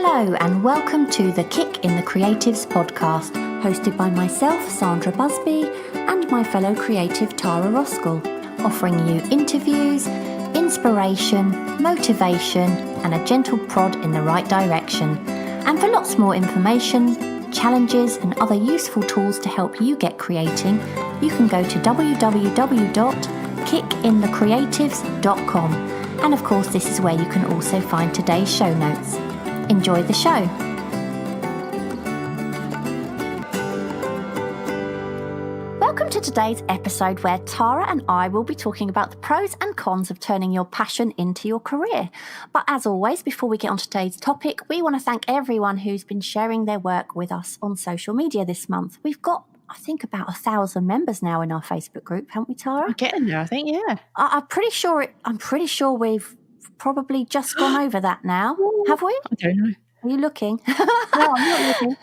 Hello and welcome to the Kick in the Creatives podcast, hosted by myself, Sandra Busby, and my fellow creative Tora Roskell, offering you interviews, inspiration, motivation, and a gentle prod in the right direction. And for lots more information, challenges, and other useful tools to help you get creating, you can go to www.kickinthecreatives.com. And of course, this is where you can also find today's show notes. Enjoy the show. Welcome to today's episode where Tara and I will be talking about the pros and cons of turning your passion into your career. But as always, before we get on to today's topic, we want to thank everyone who's been sharing their work with us on social media this month. We've got, I think, about 1,000 members now in our Facebook group, haven't we, Tara? We're getting there, I think, yeah. I'm pretty sure we've probably just gone over that now. Have we? I don't know. Are you looking? No, I'm not looking.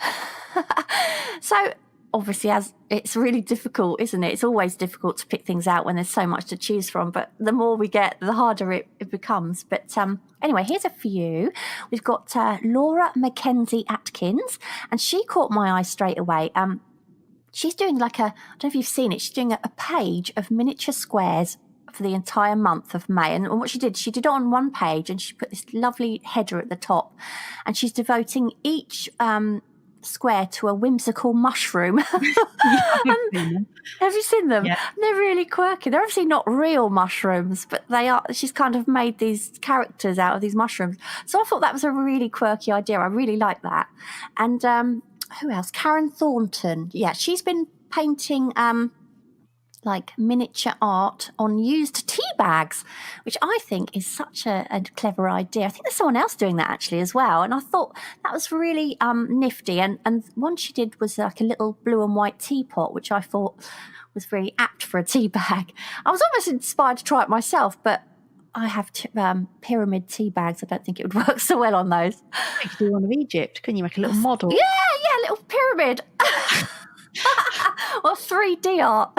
So obviously, as it's really difficult, isn't it? It's always difficult to pick things out when there's so much to choose from, but the more we get, the harder it becomes. But anyway, here's a few. We've got Laura Mackenzie Atkins, and she caught my eye straight away. She's doing I don't know if you've seen it, she's doing a page of miniature squares for the entire month of May. And what she did it on one page and she put this lovely header at the top, and she's devoting each square to a whimsical mushroom. Have you seen them? Yeah. They're really quirky. They're obviously not real mushrooms, but they are. She's kind of made these characters out of these mushrooms. So I thought that was a really quirky idea. I really like that. And who else? Karen Thornton. Yeah, she's been painting miniature art on used tea bags, which I think is such a clever idea. I think there's someone else doing that actually as well. And I thought that was really nifty. And one she did was like a little blue and white teapot, which I thought was very apt for a tea bag. I was almost inspired to try it myself, but I have pyramid tea bags. I don't think it would work so well on those. You could do one of Egypt. Couldn't you make a little model? Yeah, little pyramid. Or 3D art.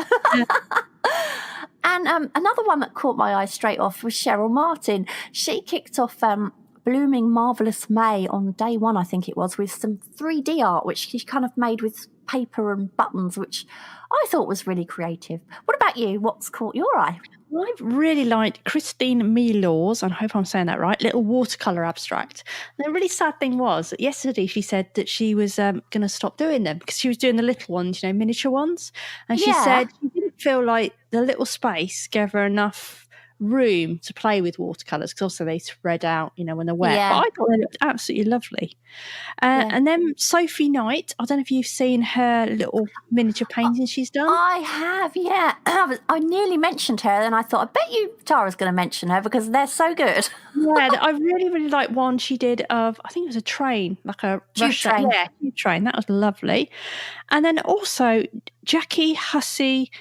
And another one that caught my eye straight off was Cheryl Martin. She kicked off Blooming Marvellous May on day one, I think it was, with some 3D art, which she kind of made with paper and buttons, which I thought was really creative. What about you? What's caught your eye? Well, I've really liked Christine Milor's, and I hope I'm saying that right, little watercolour abstract. And the really sad thing was that yesterday she said that she was going to stop doing them because she was doing the little ones, miniature ones. And she said she didn't feel like the little space gave her enough room to play with watercolours because also they spread out, when they're wet. But I thought they looked absolutely lovely. And then Sophie Knight, I don't know if you've seen her little miniature painting she's done. I have, yeah. I nearly mentioned her, and I thought, I bet you Tara's going to mention her because they're so good. Yeah, I really, really like one she did of, I think it was a train, like a tube train. Yeah, tube train. That was lovely. And then also Jackie Hussey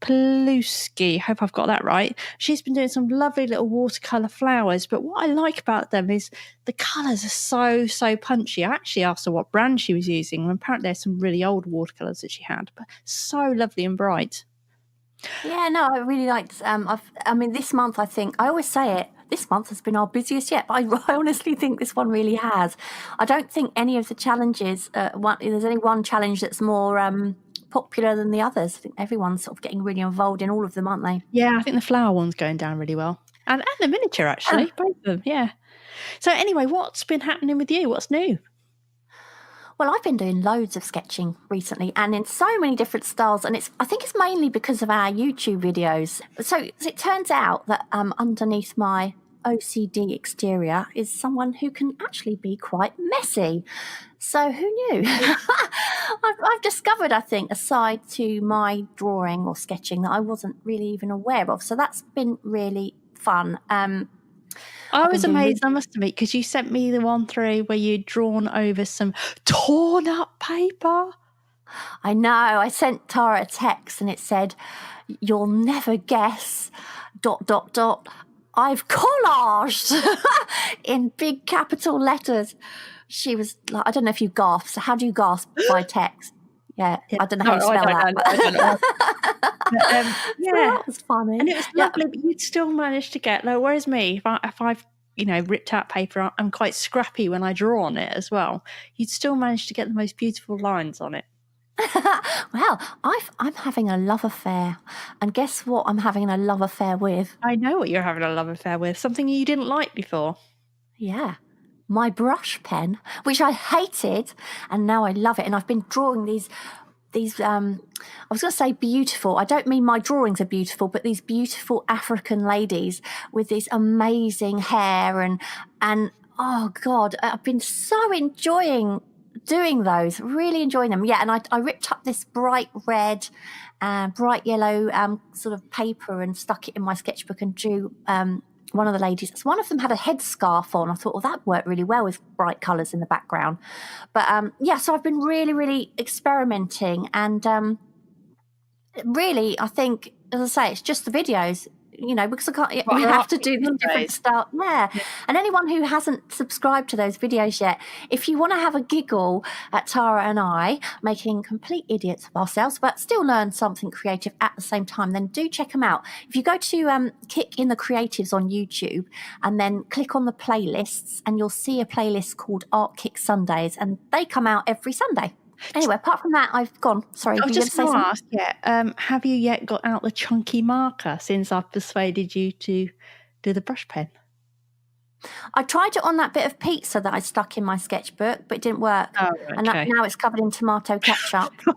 Paluski, hope I've got that right. She's been doing some lovely little watercolour flowers, but what I like about them is the colours are so punchy. I actually asked her what brand she was using, and apparently there's some really old watercolours that she had, but so lovely and bright. Yeah, no, I really liked this month, I think, I always say it, this month has been our busiest yet, but I honestly think this one really has. I don't think any of the challenges, there's only one challenge that's more popular than the others. I think everyone's sort of getting really involved in all of them, aren't they? Yeah, I think the flower one's going down really well. And the miniature, actually, both of them, yeah. So anyway, what's been happening with you? What's new? Well, I've been doing loads of sketching recently and in so many different styles, and I think it's mainly because of our YouTube videos. So it turns out that underneath my OCD exterior is someone who can actually be quite messy. So who knew? I've discovered, I think, a side to my drawing or sketching that I wasn't really even aware of. So that's been really fun. I was amazed, I must admit, because you sent me the one through where you'd drawn over some torn up paper. I know. I sent Tara a text and it said, "You'll never guess, ... I've collaged," in big capital letters. She was like, I don't know if you gasp. So how do you gasp by text? Yeah, I don't know how you spell that. I don't know. Yeah, that was funny. And it was lovely, but you'd still managed to get, whereas me, if I've ripped out paper, I'm quite scrappy when I draw on it as well, you'd still manage to get the most beautiful lines on it. Well, I'm having a love affair. And guess what I'm having a love affair with? I know what you're having a love affair with. Something you didn't like before. Yeah. My brush pen, which I hated, and now I love it. And I've been drawing these I was going to say beautiful. I don't mean my drawings are beautiful, but these beautiful African ladies with this amazing hair and oh God, I've been so enjoying doing those, really enjoying them. Yeah, and I ripped up this bright red, bright yellow sort of paper and stuck it in my sketchbook and drew one of the ladies. So one of them had a headscarf on. I thought, well, that worked really well with bright colours in the background. But so I've been really, really experimenting. And really, I think, as I say, it's just the videos. Because I can't, you have to do the different stuff. Yeah. And anyone who hasn't subscribed to those videos yet, if you want to have a giggle at Tara and I making complete idiots of ourselves, but still learn something creative at the same time, then do check them out. If you go to Kick in the Creatives on YouTube and then click on the playlists, and you'll see a playlist called Art Kick Sundays, and they come out every Sunday. Anyway, apart from that, I've gone. Sorry, I was just going to ask, have you yet got out the chunky marker since I've persuaded you to do the brush pen? I tried it on that bit of pizza that I stuck in my sketchbook, but it didn't work. Oh, okay. And now it's covered in tomato ketchup. You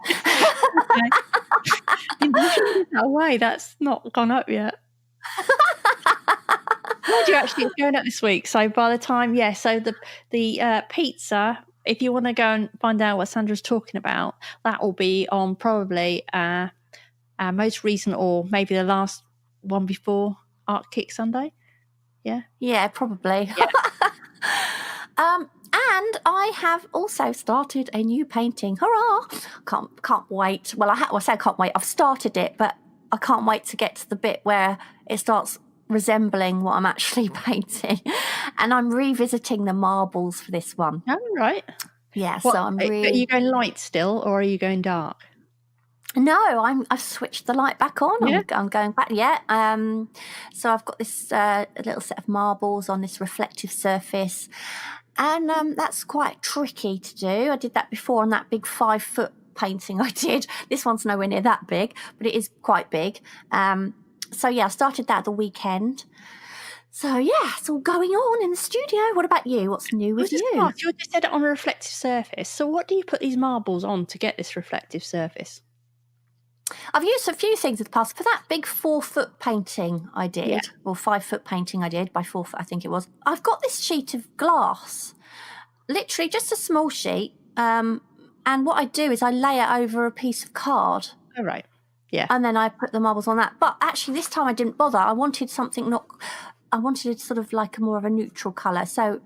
should that away. That's not gone up yet. Why do you actually it's going up this week? So by the time, so the pizza. If you want to go and find out what Sandra's talking about, that will be on probably our most recent or maybe the last one before Art Kick Sunday. Yeah? Yeah, probably. Yeah. And I have also started a new painting. Hurrah! Can't wait. Well, I say I can't wait. I've started it, but I can't wait to get to the bit where it starts resembling what I'm actually painting. And I'm revisiting the marbles for this one. Oh, right. Yeah, so I'm really... Are you going light still, or are you going dark? No, I've switched the light back on. Yeah. I'm going back. Yeah. So I've got this little set of marbles on this reflective surface, and that's quite tricky to do. I did that before on that big 5-foot painting I did. This one's nowhere near that big, but it is quite big. So, I started that the weekend. So, it's all going on in the studio. What about you? What's new with you? You just said it on a reflective surface. So what do you put these marbles on to get this reflective surface? I've used a few things in the past. For that big 4-foot painting I did, or 5-foot painting I did, by 4 foot I think it was, I've got this sheet of glass, literally just a small sheet. And what I do is I lay it over a piece of card. Oh, right. Yeah. And then I put the marbles on that. But actually this time I didn't bother. I wanted something I wanted it sort of like more of a neutral colour. So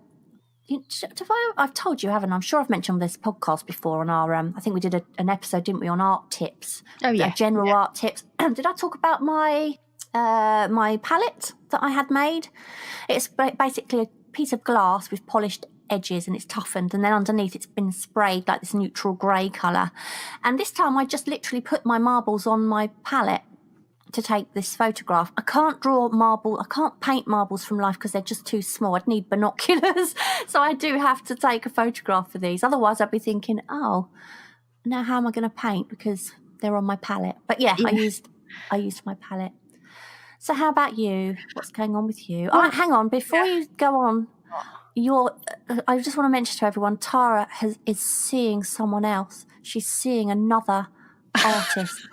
I've told you, haven't I? I'm sure I've mentioned this podcast before on our, I think we did an episode, didn't we, on art tips. Oh, yeah. General art tips. Did I talk about my palette that I had made? It's basically a piece of glass with polished edges, and it's toughened, and then underneath it's been sprayed like this neutral grey colour. And this time I just literally put my marbles on my palette to take this photograph. I can't draw marble, I can't paint marbles from life because they're just too small. I'd need binoculars. So I do have to take a photograph for these. Otherwise I'd be thinking, oh, now how am I going to paint because they're on my palette? But yeah, I used my palette. So how about you? What's going on with you? Oh, hang on, before you go on, I just want to mention to everyone, Tara is seeing someone else. She's seeing another artist.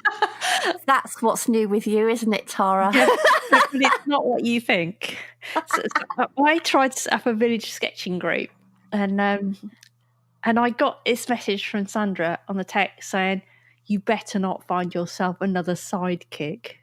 That's what's new with you, isn't it, Tara? Yeah, but it's not what you think. So I tried to set up a village sketching group, and I got this message from Sandra on the text saying, "You better not find yourself another sidekick."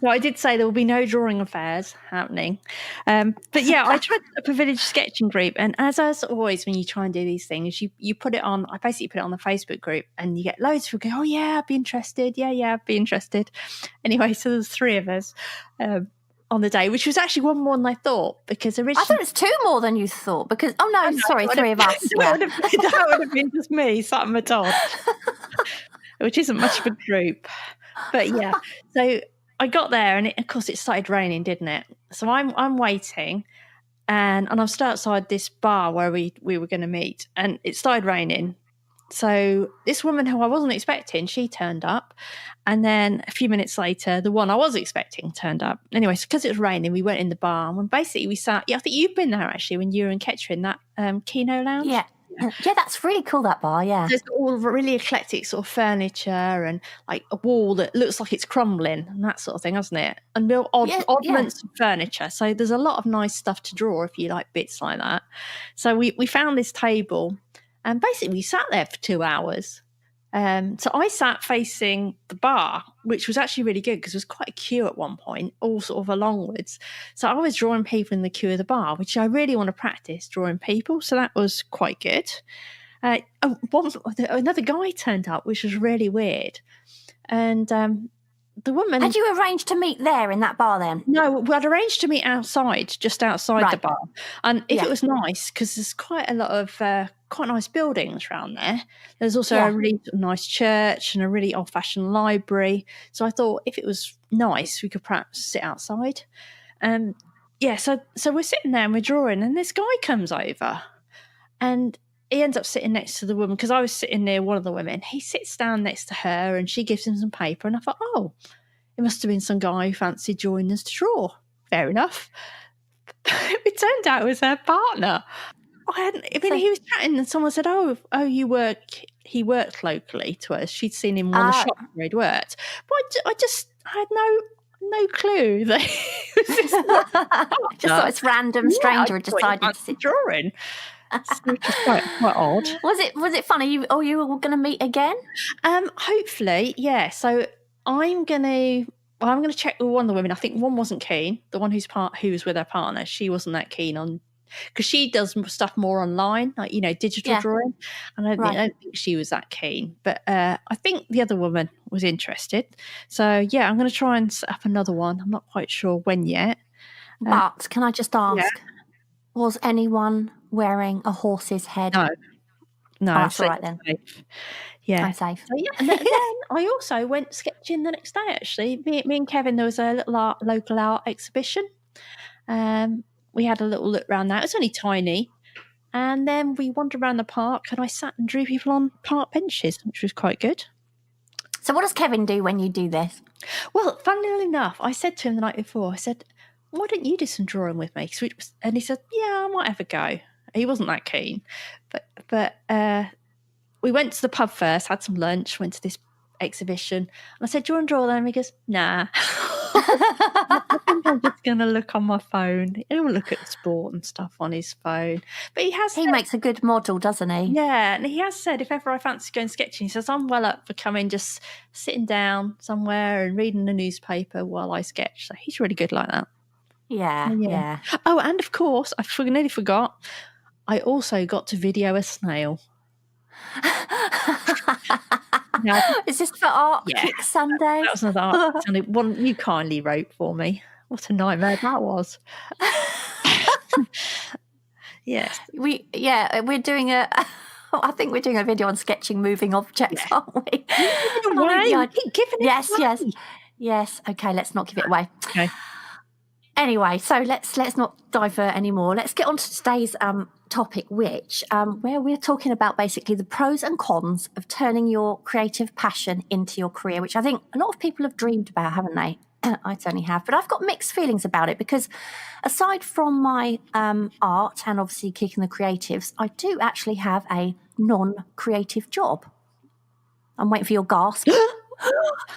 So I did say there will be no drawing affairs happening. But yeah, I tried a village sketching group. And as always, when you try and do these things, you put it on, I basically put it on the Facebook group, and you get loads of people go, oh yeah, I'd be interested. Yeah, I'd be interested. Anyway, so there's 3 of us on the day, which was actually one more than I thought, because originally... I thought it was 2 more than you thought, because, sorry, 3 of us. That would have been just me, sat on my dog, which isn't much of a group. But yeah, so... I got there, and of course it started raining, didn't it? So I'm waiting, and I'm stood outside this bar where we were going to meet, and it started raining. So this woman who I wasn't expecting, she turned up. And then a few minutes later, the one I was expecting turned up. Anyway, so because it was raining, we went in the bar. And basically we sat, I think you've been there actually when you were in Kettering, that Kino Lounge. Yeah. Yeah, that's really cool, that bar, yeah. There's all really eclectic sort of furniture and like a wall that looks like it's crumbling and that sort of thing, hasn't it? And real oddments of furniture. So there's a lot of nice stuff to draw if you like bits like that. So we found this table and basically we sat there for 2 hours. So I sat facing the bar, which was actually really good because there was quite a queue at one point, all sort of alongwards. So I was drawing people in the queue of the bar, which I really want to practice, drawing people. So that was quite good. Another guy turned up, which was really weird. And the woman... Had you arranged to meet there in that bar then? No, we'd arranged to meet outside, just outside the bar. And if it was nice, because there's quite a lot of quite nice buildings around there. There's also a really nice church and a really old-fashioned library. So I thought if it was nice, we could perhaps sit outside. So we're sitting there and we're drawing, and this guy comes over. And he ends up sitting next to the woman, because I was sitting near one of the women. He sits down next to her and she gives him some paper. And I thought, oh, it must have been some guy who fancied joining us to draw. Fair enough. It turned out it was her partner. He was chatting and someone said, oh, he worked locally to us. She'd seen him on the shop where he'd worked. But I had no clue that he was this just thought it's random stranger decided to sit drawing. Which is quite odd. Was it funny? You were all going to meet again? Hopefully, yeah. So I'm going to check with one of the women. I think one wasn't keen. The one who was with her partner, she wasn't that keen on, because she does stuff more online, like digital drawing. And I don't think she was that keen. But I think the other woman was interested. So yeah, I'm going to try and set up another one. I'm not quite sure when yet. But can I just ask? Yeah. Was anyone wearing a horse's head? No. Oh, that's all right then. Safe. Yeah. I'm safe. So, yeah. And then I also went sketching the next day, actually. Me and Kevin, there was a little local art exhibition. We had a little look around that. It was only tiny. And then we wandered around the park and I sat and drew people on park benches, which was quite good. So what does Kevin do when you do this? Well, funnily enough, I said to him the night before, I said, why don't you do some drawing with me? And he said, yeah, I might have a go. He wasn't that keen. But we went to the pub first, had some lunch, went to this exhibition. And I said, do you want to draw them? He goes, nah. I think I'm just going to look on my phone. He'll look at sport and stuff on his phone. But he makes a good model, doesn't he? Yeah, and he has said if ever I fancy going sketching, he says, I'm well up for just sitting down somewhere and reading the newspaper while I sketch. So he's really good like that. Yeah. Oh, and of course, I nearly forgot, I also got to video a snail. Is this for Art Kick Sunday? That was another Art Kick Sunday. One you kindly wrote for me. What a nightmare that was. Yes. We're doing I think we're doing a video on sketching moving objects, aren't we? Keep giving it away. Yes. Okay, let's not give it away. Okay. Anyway, so let's not divert anymore. Let's get on to today's topic, which where we're talking about basically the pros and cons of turning your creative passion into your career, which I think a lot of people have dreamed about, haven't they? I certainly have, but I've got mixed feelings about it because aside from my art and obviously kicking the creatives, I do actually have a non-creative job. I'm waiting for your gasp.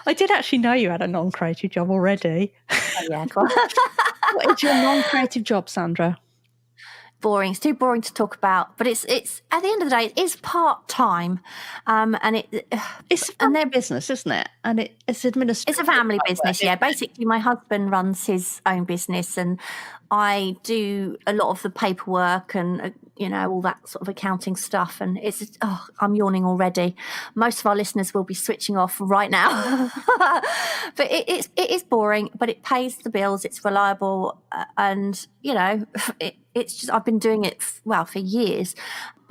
I did actually know you had a non-creative job already. Oh, yeah, go on. What is your non-creative job, Sandra? Boring. It's too boring to talk about. But it's at the end of the day, it is part-time. And it's their business, isn't it? And it's administrative. It's a family business, yeah. Basically, my husband runs his own business and I do a lot of the paperwork and, all that sort of accounting stuff. And I'm yawning already. Most of our listeners will be switching off right now. But it is boring, but it pays the bills. It's reliable. And, it's just, I've been doing it, for years.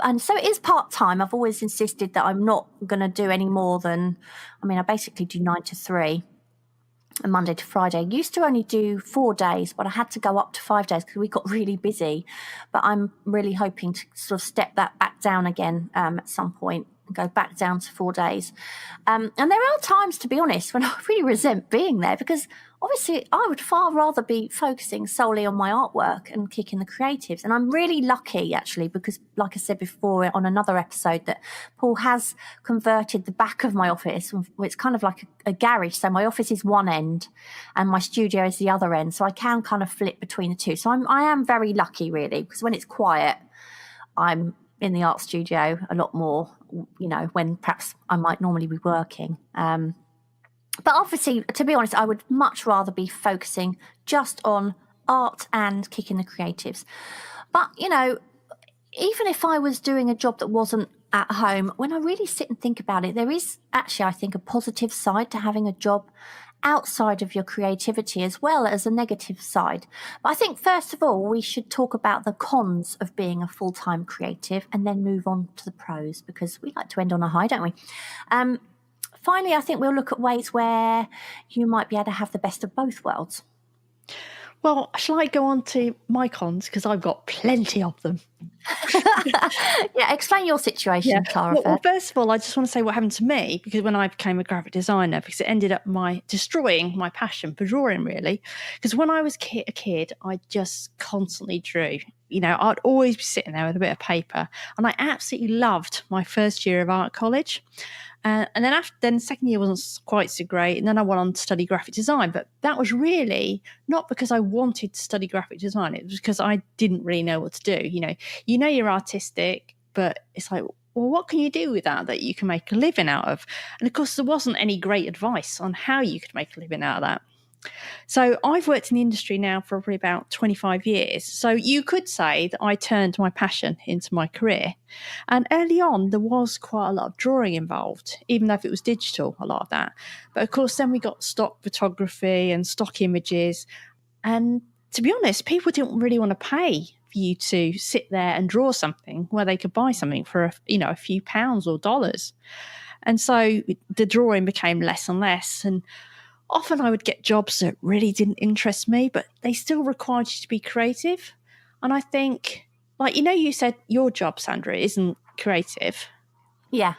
And so it is part-time. I've always insisted that I'm not going to do any more than, I basically do 9 to 3. Monday to Friday. Used to only do 4 days, but I had to go up to 5 days because we got really busy. But I'm really hoping to sort of step that back down again at some point and go back down to 4 days. And there are times, to be honest, when I really resent being there because obviously I would far rather be focusing solely on my artwork and kicking the creatives. And I'm really lucky, actually, because like I said before on another episode, that Paul has converted the back of my office. It's kind of like a garage. So my office is one end and my studio is the other end. So I can kind of flip between the two. So I am very lucky, really, because when it's quiet, I'm in the art studio a lot more, when perhaps I might normally be working. But obviously, to be honest, I would much rather be focusing just on art and kicking the creatives. But, even if I was doing a job that wasn't at home, when I really sit and think about it, there is actually, I think, a positive side to having a job outside of your creativity as well as a negative side. But I think, first of all, we should talk about the cons of being a full-time creative and then move on to the pros, because we like to end on a high, don't we? Finally, I think we'll look at ways where you might be able to have the best of both worlds. Well, shall I go on to my cons? Because I've got plenty of them. Yeah, explain your situation, Tara. Well, first of all, I just want to say what happened to me, because when I became a graphic designer, because it ended up destroying my passion for drawing, really. Because when I was a kid, I just constantly drew. I'd always be sitting there with a bit of paper, and I absolutely loved my first year of art college. And then second year wasn't quite so great. And then I went on to study graphic design. But that was really not because I wanted to study graphic design. It was because I didn't really know what to do. You're artistic, but it's like, well, what can you do with that you can make a living out of? And of course, there wasn't any great advice on how you could make a living out of that. So I've worked in the industry now for probably about 25 years. So you could say that I turned my passion into my career. And early on, there was quite a lot of drawing involved, even though if it was digital, a lot of that. But of course, then we got stock photography and stock images. And to be honest, people didn't really want to pay for you to sit there and draw something where they could buy something for a few pounds or dollars. And so the drawing became less and less. And often I would get jobs that really didn't interest me, but they still required you to be creative. And I think, you said your job, Sandra, isn't creative. Yeah.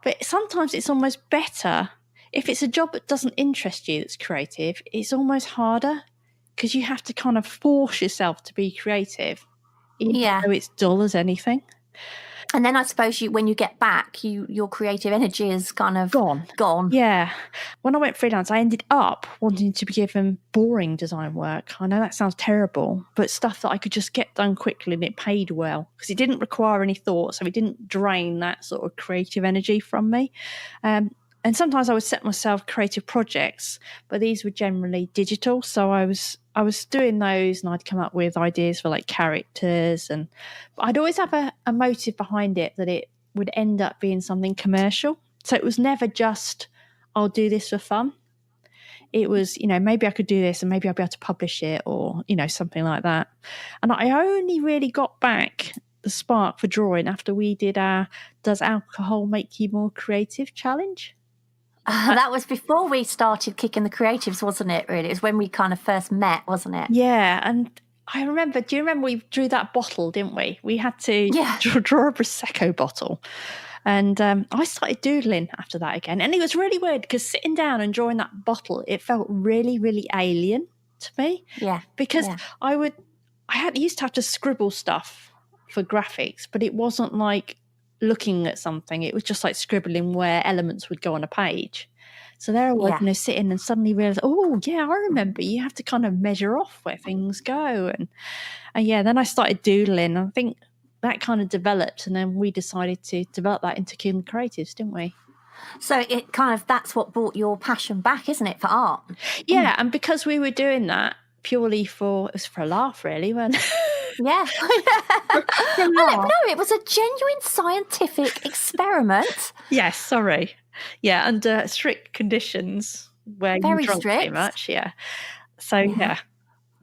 But sometimes it's almost better. If it's a job that doesn't interest you that's creative, it's almost harder because you have to kind of force yourself to be creative, even though it's dull as anything. And then I suppose when you get back, your creative energy is kind of gone. Yeah. When I went freelance, I ended up wanting to be given boring design work. I know that sounds terrible, but stuff that I could just get done quickly and it paid well because it didn't require any thought. So it didn't drain that sort of creative energy from me. And sometimes I would set myself creative projects, but these were generally digital. So I was doing those and I'd come up with ideas for characters, but I'd always have a motive behind it that it would end up being something commercial. So it was never just, I'll do this for fun. It was, maybe I could do this and maybe I'll be able to publish it or, something like that. And I only really got back the spark for drawing after we did our Does Alcohol Make You More Creative challenge. That was before we started kicking the creatives, wasn't it, really? It was when we kind of first met, wasn't it? Yeah, and I remember, do you remember we drew that bottle, didn't we? We had to draw a Prosecco bottle. And I started doodling after that again. And it was really weird because sitting down and drawing that bottle, it felt really, really alien to me. Yeah. Because I used to have to scribble stuff for graphics, but it wasn't like looking at something. It was just like scribbling where elements would go on a page. So there I was, sitting and suddenly realised, oh, yeah, I remember you have to kind of measure off where things go. And then I started doodling. I think that kind of developed, and then we decided to develop that into Kicking the Creatives, didn't we? So it kind of, that's what brought your passion back, isn't it, for art? Yeah, and because we were doing that purely it was for a laugh, really, when Yeah. No, it was a genuine scientific experiment. Yes, sorry. Yeah, under strict conditions where Very you drunk strict. too much, yeah. So, yeah.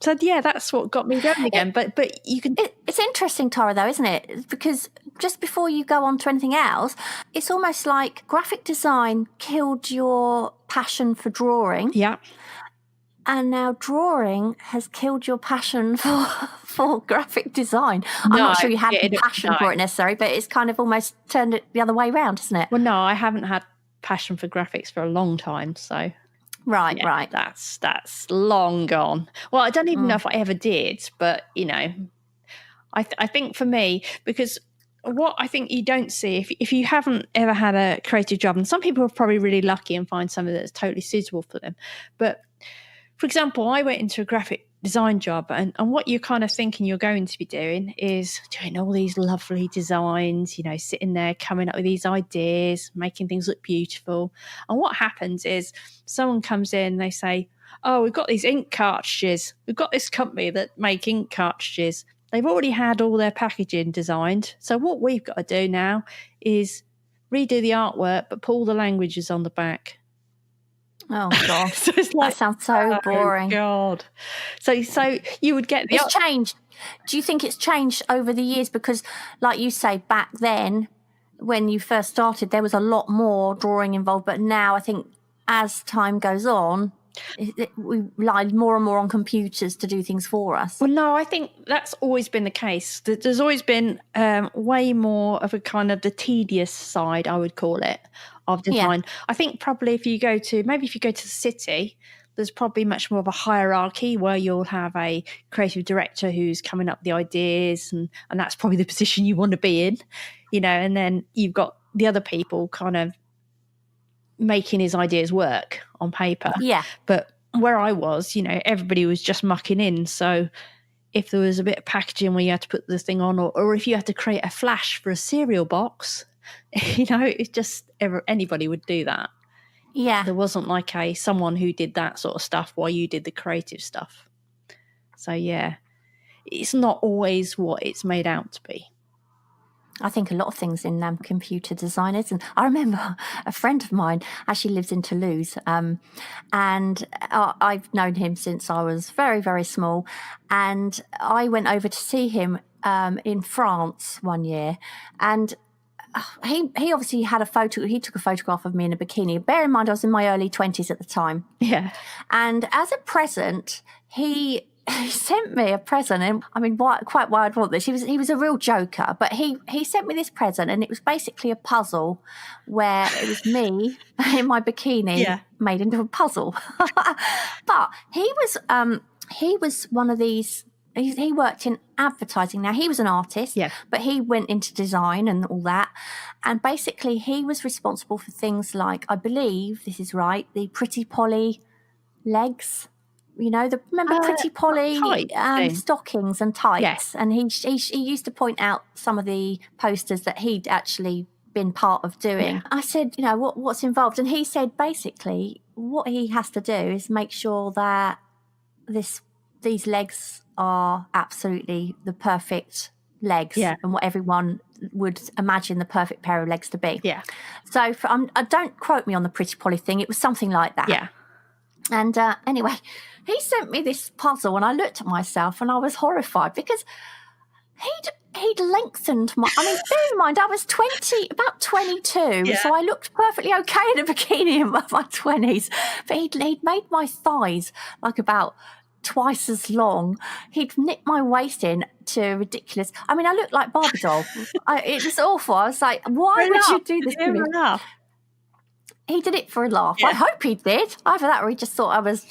So, yeah, that's what got me going again. But you can... It's interesting, Tora, though, isn't it? Because just before you go on to anything else, it's almost like graphic design killed your passion for drawing. Yeah. And now drawing has killed your passion for graphic design. I'm No, not sure you had yeah, the passion for it necessarily, but it's kind of almost turned it the other way around, hasn't it? Well, no, I haven't had passion for graphics for a long time, so Right, yeah, right. That's long gone. Well, I don't even know if I ever did, but you know, I think for me, because what I think you don't see if you haven't ever had a creative job, and some people are probably really lucky and find something that's totally suitable for them. But for example, I went into a graphic design job, and what you're kind of thinking you're going to be doing is doing all these lovely designs, you know, sitting there coming up with these ideas, making things look beautiful. And what happens is someone comes in, they say, oh, we've got these ink cartridges. We've got this company that make ink cartridges. They've already had all their packaging designed. So what we've got to do now is redo the artwork, but pull the languages on the back. Oh God, So it's like, that sounds so boring. God. So you would get the It's changed. Do you think it's changed over the years? Because, like you say, back then, when you first started, there was a lot more drawing involved. But now, I think as time goes on, we rely more and more on computers to do things for us. Well, no, I think that's always been the case. There's always been way more of a kind of the tedious side, I would call it, of design. Yeah. I think probably if you go to the city, there's probably much more of a hierarchy where you'll have a creative director who's coming up with the ideas, and that's probably the position you want to be in, you know, and then you've got the other people kind of making his ideas work on paper. Yeah. But where I was, you know, everybody was just mucking in. So if there was a bit of packaging where you had to put the thing on, or if you had to create a flash for a cereal box, you know, it's just anybody would do that. Yeah. There wasn't like someone who did that sort of stuff while you did the creative stuff. So yeah, it's not always what it's made out to be. I think a lot of things in computer design isn't. I remember a friend of mine actually lives in Toulouse, and I've known him since I was very, very small. And I went over to see him in France one year, and he obviously had a photo. He took a photograph of me in a bikini. Bear in mind, I was in my early 20s at the time. Yeah. And as a present, he sent me a present, and I mean, quite why I'd want this. He was a real joker, but he sent me this present, and it was basically a puzzle where it was me in my bikini made into a puzzle. But he was one of these. He worked in advertising. Now, he was an artist, but he went into design and all that. And basically, he was responsible for things like, I believe this is right, the Pretty Polly legs. You know, remember Pretty Polly stockings and tights? Yes. And he used to point out some of the posters that he'd actually been part of doing. Yeah. I said, you know, what's involved? And he said, basically, what he has to do is make sure that these legs are absolutely the perfect legs and what everyone would imagine the perfect pair of legs to be. Yeah. So don't quote me on the Pretty Polly thing. It was something like that. Yeah. And anyway, he sent me this puzzle, and I looked at myself and I was horrified because he'd lengthened my. I mean, bear in mind, I was about 22, so I looked perfectly okay in a bikini in my 20s. But he'd made my thighs like about twice as long. He'd nipped my waist in to ridiculous. I mean, I looked like Barbie doll. It was awful. I was like, why would you do this to me? He did it for a laugh. Yeah. I hope he did. Either that or he just thought I was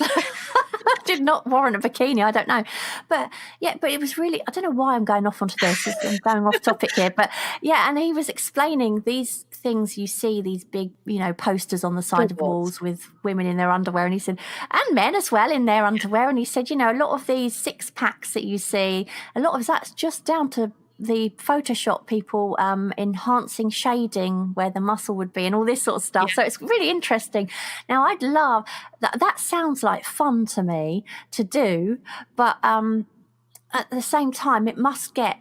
did not warrant a bikini. I don't know. But it was really, I don't know why I'm going off onto this. I'm going off topic here. But yeah, and he was explaining these things you see, these big, you know, posters on the side of walls with women in their underwear. And he said, and men as well in their underwear. And he said, you know, a lot of these 6-packs that you see, a lot of that's just down to the Photoshop people enhancing shading where the muscle would be and all this sort of stuff. So it's really interesting. Now, I'd love that. That sounds like fun to me to do, but at the same time, it must get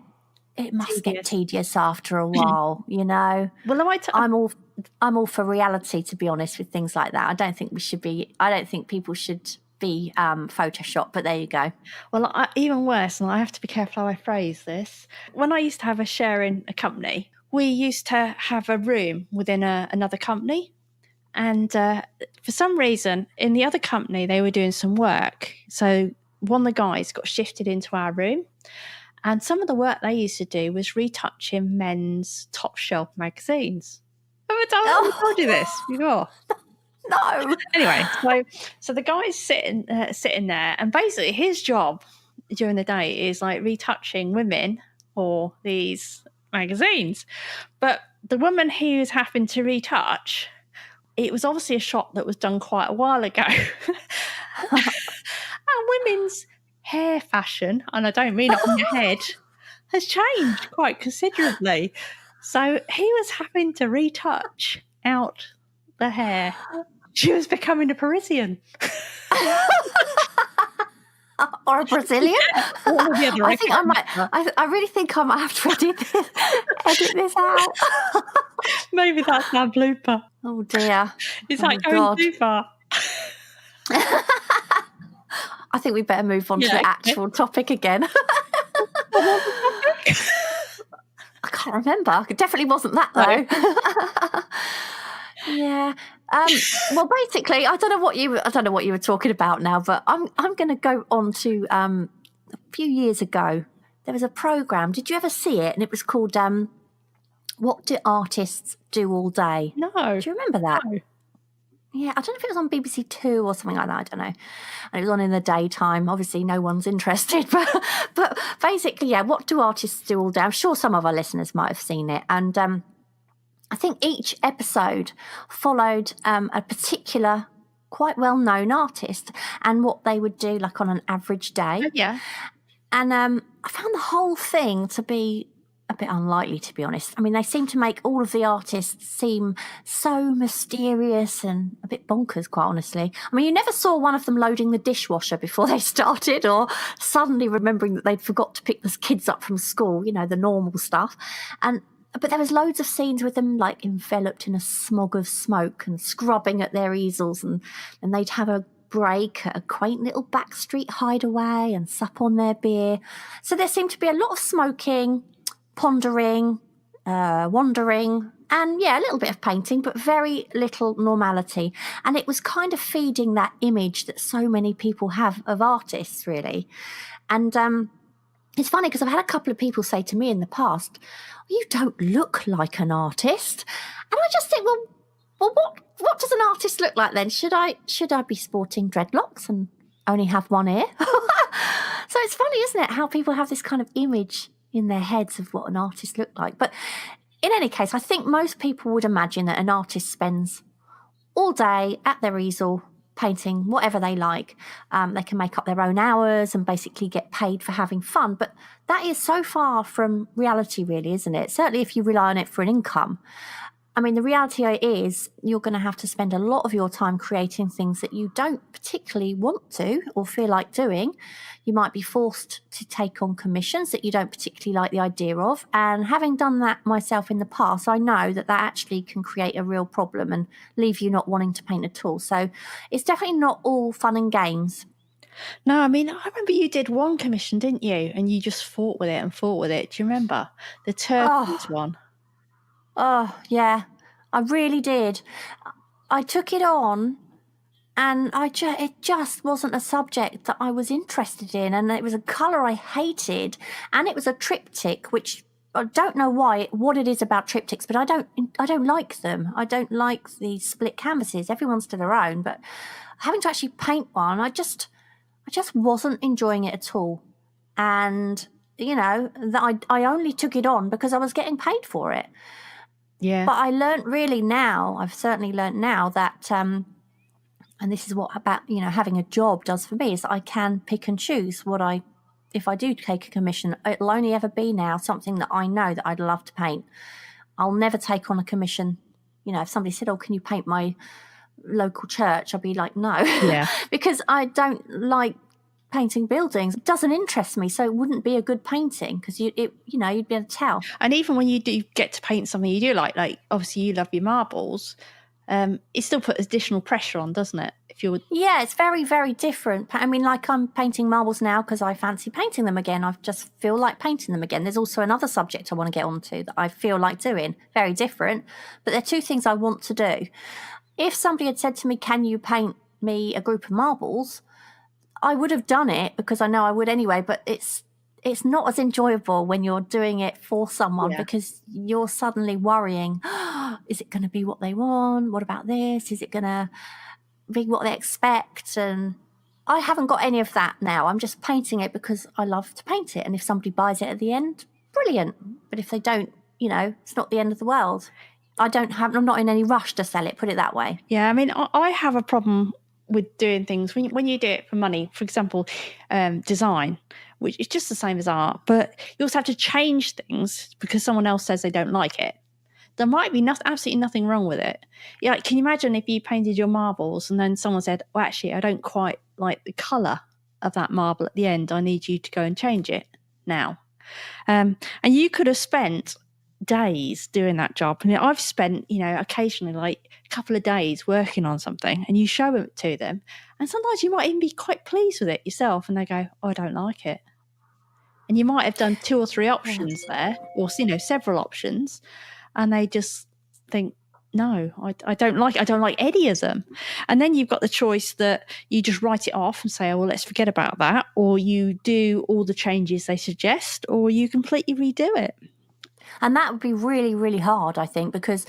tedious after a while, you know. Well, I'm all for reality, to be honest, with things like that. I don't think people should be Photoshop, but there you go. Well, even worse, and I have to be careful how I phrase this. When I used to have a share in a company, we used to have a room within another company, And for some reason, in the other company, they were doing some work. So one of the guys got shifted into our room. And some of the work they used to do was retouching men's top shelf magazines. Have I told you this before? No. Anyway, so the guy's sitting there, and basically his job during the day is like retouching women for these magazines. But the woman he was having to retouch, it was obviously a shot that was done quite a while ago. And women's hair fashion, and I don't mean it on your head, has changed quite considerably. So he was having to retouch out the hair. She was becoming a Parisian. Or a Brazilian? I think I might. I really think I might have to edit this out. Maybe that's our blooper. Oh dear! It's like going too far. I think we better move on to the actual topic again. I can't remember. It definitely wasn't that though. Yeah. Well, basically, I don't know what you were talking about now, but I'm going to go on to a few years ago. There was a program. Did you ever see it? And it was called "What Do Artists Do All Day?" No. Do you remember that? No. Yeah, I don't know if it was on BBC Two or something like that. I don't know. And it was on in the daytime. Obviously, no one's interested. But basically, yeah, what do artists do all day? I'm sure some of our listeners might have seen it. And I think each episode followed a particular, quite well-known artist and what they would do, like on an average day. Oh, yeah. And I found the whole thing to be a bit unlikely, to be honest. I mean, they seem to make all of the artists seem so mysterious and a bit bonkers, quite honestly. I mean, you never saw one of them loading the dishwasher before they started or suddenly remembering that they'd forgot to pick the kids up from school, you know, the normal stuff. But there was loads of scenes with them like enveloped in a smog of smoke and scrubbing at their easels, and they'd have a break at a quaint little backstreet hideaway and sup on their beer. So there seemed to be a lot of smoking, pondering, wandering, and yeah, a little bit of painting, but very little normality. And it was kind of feeding that image that so many people have of artists, really. And it's funny because I've had a couple of people say to me in the past, "You don't look like an artist." And I just think, well, what does an artist look like then? Should I be sporting dreadlocks and only have one ear? So it's funny, isn't it, how people have this kind of image in their heads of what an artist looked like. But in any case, I think most people would imagine that an artist spends all day at their easel painting whatever they like. They can make up their own hours and basically get paid for having fun. But that is so far from reality, really, isn't it? Certainly if you rely on it for an income. I mean, the reality is you're going to have to spend a lot of your time creating things that you don't particularly want to or feel like doing. You might be forced to take on commissions that you don't particularly like the idea of. And having done that myself in the past, I know that actually can create a real problem and leave you not wanting to paint at all. So it's definitely not all fun and games. No, I mean, I remember you did one commission, didn't you? And you just fought with it. Do you remember? The turquoise one. Oh, yeah, I really did. I took it on and it just wasn't a subject that I was interested in. And it was a colour I hated. And it was a triptych, which I don't know what it is about triptychs, but I don't like them. I don't like the split canvases. Everyone's to their own. But having to actually paint one, I just wasn't enjoying it at all. And, you know, that I only took it on because I was getting paid for it. Yeah. But I learned really now, I've certainly learned now that, and this is what about, you know, having a job does for me, is that I can pick and choose if I do take a commission, it'll only ever be now something that I know that I'd love to paint. I'll never take on a commission. You know, if somebody said, "Oh, can you paint my local church?" I'd be like, no, yeah. Because I don't like painting buildings. It doesn't interest me, so it wouldn't be a good painting because you'd be able to tell. And even when you do get to paint something you do like obviously you love your marbles, it still puts additional pressure on, doesn't it? Yeah, it's very, very different. I mean, like I'm painting marbles now because I fancy painting them again. I just feel like painting them again. There's also another subject I want to get onto that I feel like doing. Very different, but they're two things I want to do. if somebody had said to me, can you paint me a group of marbles, I would have done it because I know I would anyway, but it's not as enjoyable when you're doing it for someone because you're suddenly worrying, is it going to be what they want? What about this? Is it going to be what they expect? And I haven't got any of that now. I'm just painting it because I love to paint it. And if somebody buys it at the end, brilliant. But if they don't, it's not the end of the world. I'm not in any rush to sell it, put it that way. Yeah, I mean, I have a problem with doing things when you do it for money. For example, design, which is just the same as art, but you also have to change things because someone else says they don't like it. There might be absolutely nothing wrong with it. Yeah, can you imagine if you painted your marbles and then someone said, well, actually, I don't quite like the colour of that marble at the end. I need you to go and change it now. And you could have spent days doing that job. And I've spent, occasionally like a couple of days working on something, and you show it to them. And sometimes you might even be quite pleased with it yourself. And they go, oh, I don't like it. And you might have done 2 or 3 options there, or, several options. And they just think, no, I don't like any of them. And then you've got the choice that you just write it off and say, oh, well, let's forget about that. Or you do all the changes they suggest, or you completely redo it. And that would be really, really hard, I think, because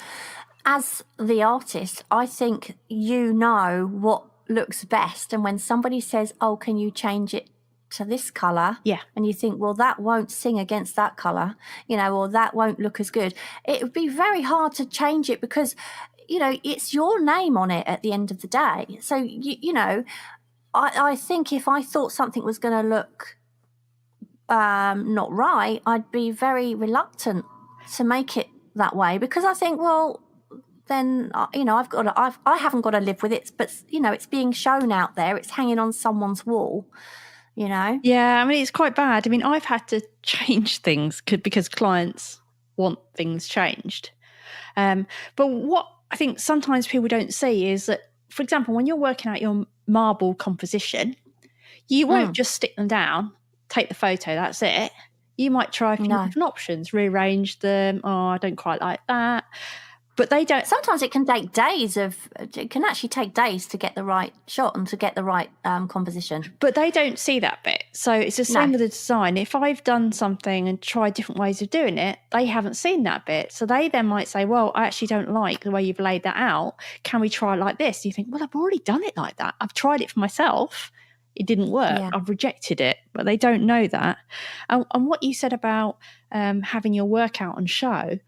as the artist, I think you know what looks best. And when somebody says, oh, can you change it to this colour? Yeah. And you think, well, that won't sing against that colour, or that won't look as good. It would be very hard to change it because, it's your name on it at the end of the day. So, I think if I thought something was going to look not right, I'd be very reluctant to make it that way because I think, well, then I haven't got to live with it, but it's being shown out there, it's hanging on someone's wall. Yeah, I mean, it's quite bad. I mean, I've had to change things because clients want things changed. But what I think sometimes people don't see is that, for example, when you're working out your marble composition, you won't just stick them down, take the photo, that's it. You might try a few different options, rearrange them. Oh, I don't quite like that. But they don't. Sometimes it can take days it can actually take days to get the right shot and to get the right composition. But they don't see that bit. So it's the same with the design. If I've done something and tried different ways of doing it, they haven't seen that bit. So they then might say, well, I actually don't like the way you've laid that out. Can we try it like this? You think, well, I've already done it like that. I've tried it for myself. It didn't work. Yeah. I've rejected it. But they don't know that. And what you said about having your work out on show,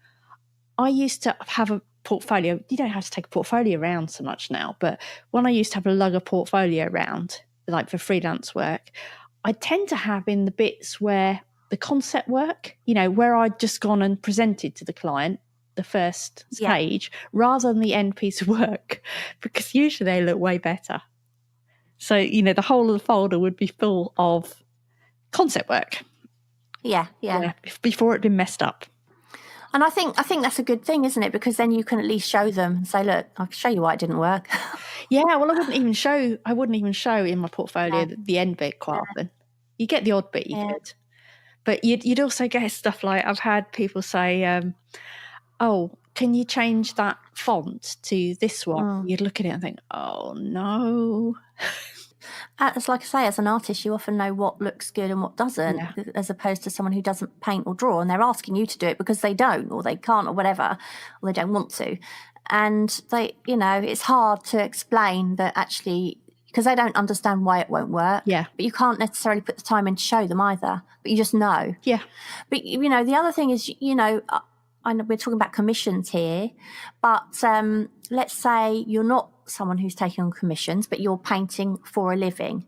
I used to have a portfolio. You don't have to take a portfolio around so much now, but when I used to have a lug of portfolio around, like for freelance work, I tend to have in the bits where the concept work, where I'd just gone and presented to the client the first stage rather than the end piece of work, because usually they look way better. So, the whole of the folder would be full of concept work. Yeah. Before it'd been messed up. And I think that's a good thing, isn't it? Because then you can at least show them and say, look, I'll show you why it didn't work. Yeah, well, I wouldn't even show in my portfolio the end bit quite often. You get the odd bit you could. But you'd also get stuff like, I've had people say, oh, can you change that font to this one? You'd look at it and think, oh, no. It's like I say, as an artist, you often know what looks good and what doesn't, as opposed to someone who doesn't paint or draw, and they're asking you to do it because they don't, or they can't, or whatever, or they don't want to. And they, it's hard to explain that actually, because they don't understand why it won't work. Yeah. But you can't necessarily put the time in to show them either, but you just know. Yeah. But, the other thing is, I know we're talking about commissions here, but let's say you're not someone who's taking on commissions, but you're painting for a living.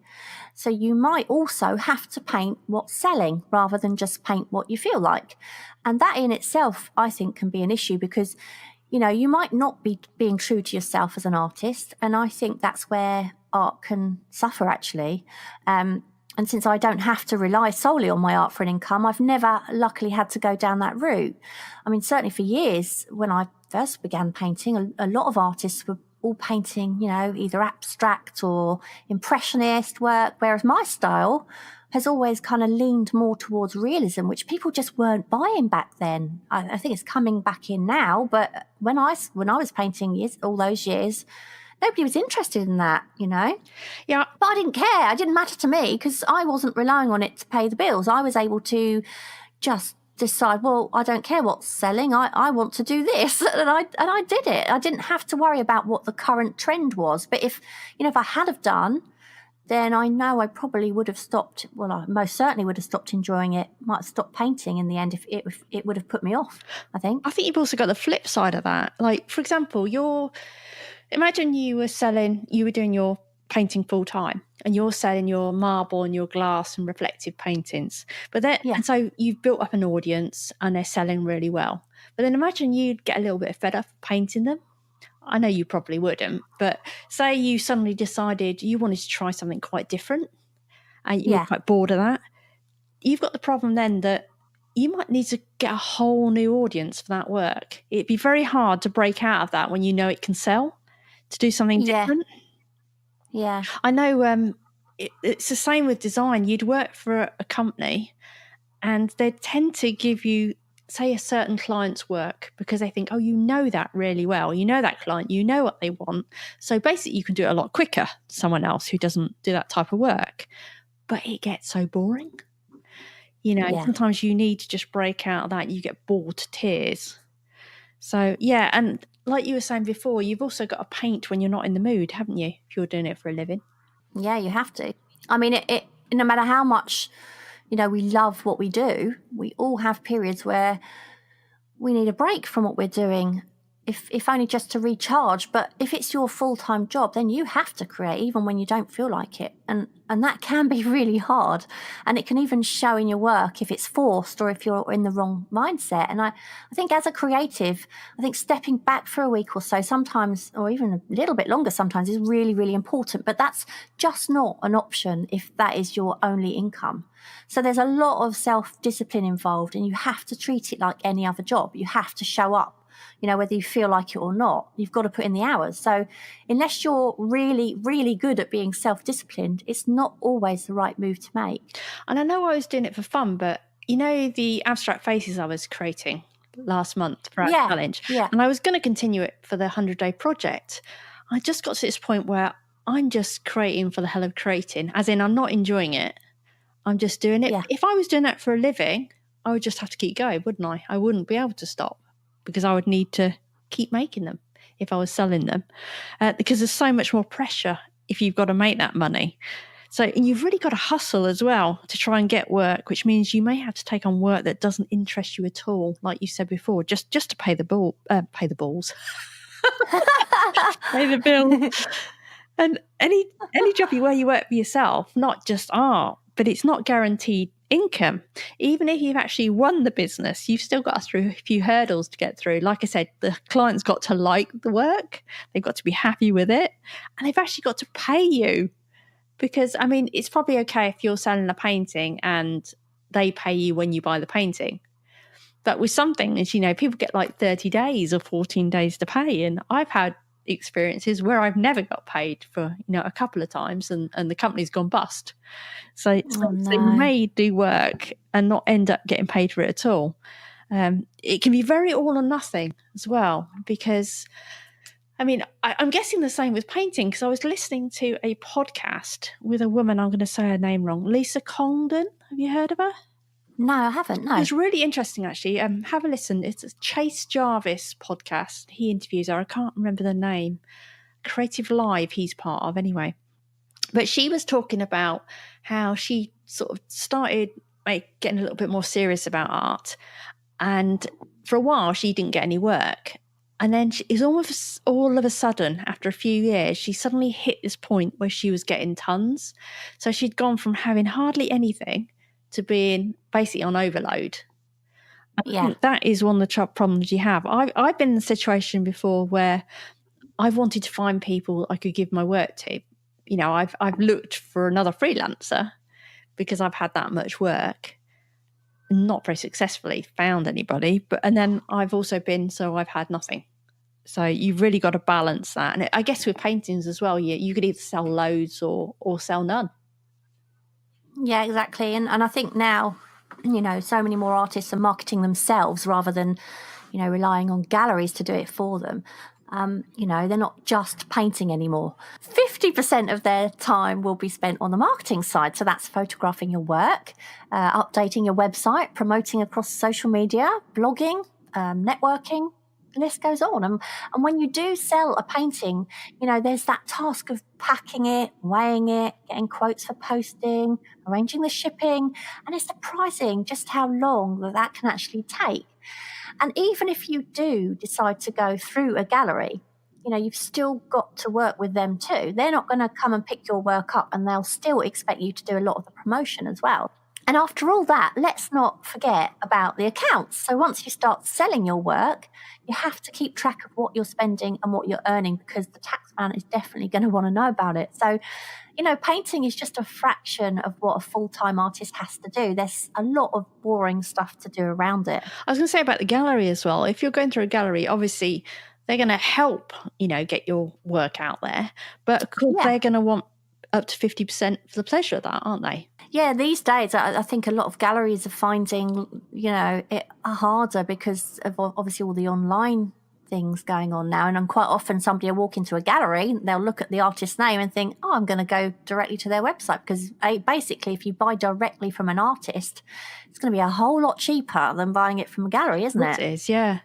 So you might also have to paint what's selling rather than just paint what you feel like. And that in itself, I think, can be an issue because, you might not be being true to yourself as an artist. And I think that's where art can suffer, actually. And since I don't have to rely solely on my art for an income, I've never luckily had to go down that route. I mean, certainly for years, when I first began painting, a lot of artists were all painting, either abstract or impressionist work, whereas my style has always kind of leaned more towards realism, which people just weren't buying back then. I think it's coming back in now, but when I was painting all those years, nobody was interested in that, Yeah. But I didn't care. It didn't matter to me because I wasn't relying on it to pay the bills. I was able to just decide, well, I don't care what's selling. I want to do this, and I did it. I didn't have to worry about what the current trend was. But if I had have done, then I know I probably would have stopped. Well, I most certainly would have stopped enjoying it. Might have stopped painting in the end if it would have put me off, I think. I think you've also got the flip side of that. Like, for example, imagine you were doing your painting full time and you're selling your marble and your glass and reflective paintings. But then, and so you've built up an audience and they're selling really well. But then imagine you'd get a little bit fed up painting them. I know you probably wouldn't, but say you suddenly decided you wanted to try something quite different and you were quite bored of that. You've got the problem then that you might need to get a whole new audience for that work. It'd be very hard to break out of that when you know it can sell, to do something different. Yeah. I know it's the same with design. You'd work for a company and they tend to give you, say, a certain client's work because they think, oh, you know that really well. You know that client, you know what they want. So basically you can do it a lot quicker than someone else who doesn't do that type of work. But it gets so boring. Sometimes you need to just break out of that. You get bored to tears. So, yeah, and like you were saying before, you've also got to paint when you're not in the mood, haven't you, if you're doing it for a living? Yeah, you have to. I mean, it no matter how much, we love what we do, we all have periods where we need a break from what we're doing, if only just to recharge. But if it's your full-time job, then you have to create even when you don't feel like it. And that can be really hard. And it can even show in your work if it's forced or if you're in the wrong mindset. And I think as a creative, I think stepping back for a week or so sometimes, or even a little bit longer sometimes, is really, really important. But that's just not an option if that is your only income. So there's a lot of self-discipline involved, and you have to treat it like any other job. You have to show up. Whether you feel like it or not, you've got to put in the hours. So unless you're really, really good at being self-disciplined, it's not always the right move to make. And I know I was doing it for fun, but the abstract faces I was creating last month for our challenge, and I was going to continue it for the 100-day project. I just got to this point where I'm just creating for the hell of creating, as in I'm not enjoying it. I'm just doing it. Yeah. If I was doing that for a living, I would just have to keep going, wouldn't I? I wouldn't be able to stop, because I would need to keep making them if I was selling them, because there's so much more pressure if you've got to make that money. So you've really got to hustle as well to try and get work, which means you may have to take on work that doesn't interest you at all, like you said before, just to pay the balls, pay the bill. And any job where you work for yourself, not just art, but it's not guaranteed income. Even if you've actually won the business, you've still got through a few hurdles to get through. Like I said, the client's got to like the work, they've got to be happy with it, and they've actually got to pay you. Because, I mean, it's probably okay if you're selling a painting and they pay you when you buy the painting. But with some things, people get like 30 days or 14 days to pay. And I've had experiences where I've never got paid for, a couple of times and the company's gone bust. So you may do work and not end up getting paid for it at all. It can be very all or nothing as well, because I'm guessing the same with painting, because I was listening to a podcast with a woman, I'm going to say her name wrong, Lisa Congdon. Have you heard of her? No, I haven't, no. It's really interesting, actually. Have a listen. It's a Chase Jarvis podcast. He interviews her. I can't remember the name. Creative Live he's part of anyway. But she was talking about how she sort of started getting a little bit more serious about art. And for a while, she didn't get any work. And then all of a sudden, after a few years, she suddenly hit this point where she was getting tons. So she'd gone from having hardly anything to being basically on overload. I think that is one of the problems you have. I've been in a situation before where I've wanted to find people I could give my work to. I've looked for another freelancer because I've had that much work. Not very successfully found anybody, and then I've also I've had nothing. So you've really got to balance that. And I guess with paintings as well, you could either sell loads or sell none. Yeah, exactly. And I think now, so many more artists are marketing themselves rather than, relying on galleries to do it for them. They're not just painting anymore. 50% of their time will be spent on the marketing side. So that's photographing your work, updating your website, promoting across social media, blogging, networking. The list goes on. And when you do sell a painting, there's that task of packing it, weighing it, getting quotes for posting, arranging the shipping. And it's surprising just how long that can actually take. And even if you do decide to go through a gallery, you've still got to work with them too. They're not going to come and pick your work up, and they'll still expect you to do a lot of the promotion as well. And after all that, let's not forget about the accounts. So once you start selling your work, you have to keep track of what you're spending and what you're earning, because the taxman is definitely going to want to know about it. So, painting is just a fraction of what a full-time artist has to do. There's a lot of boring stuff to do around it. I was going to say about the gallery as well. If you're going through a gallery, obviously they're going to help, get your work out there. But of course, they're going to want up to 50% for the pleasure of that, aren't they? Yeah, these days, I think a lot of galleries are finding, it harder because of obviously all the online things going on now. And quite often somebody will walk into a gallery, they'll look at the artist's name and think, I'm going to go directly to their website, because basically if you buy directly from an artist, it's going to be a whole lot cheaper than buying it from a gallery, isn't it? It is, yeah.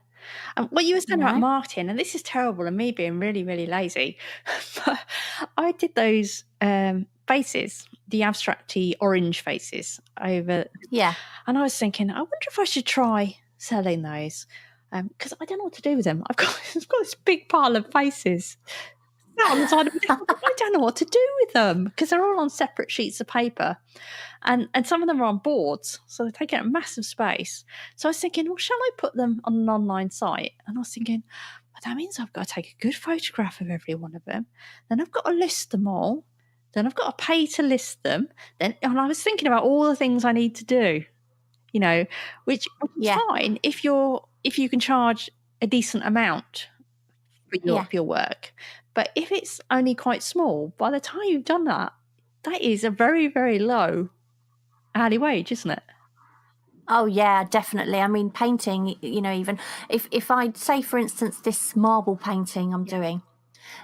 What you were saying about marketing, and this is terrible and me being really, really lazy, but I did those faces, the abstracty orange faces over. Yeah. And I was thinking, I wonder if I should try selling those, because I don't know what to do with them. I've got this big pile of faces on the side of my I don't know what to do with them, because they're all on separate sheets of paper. And some of them are on boards, so they're taking up massive space. So I was thinking, well, shall I put them on an online site? And I was thinking, well, that means I've got to take a good photograph of every one of them. Then I've got to list them all. Then I've got to pay to list them. And I was thinking about all the things I need to do, which is fine if you can charge a decent amount for your work. But if it's only quite small, by the time you've done that, that is a very, very low hourly wage, isn't it? Oh, yeah, definitely. I mean, painting, even if I say, for instance, this marble painting I'm doing.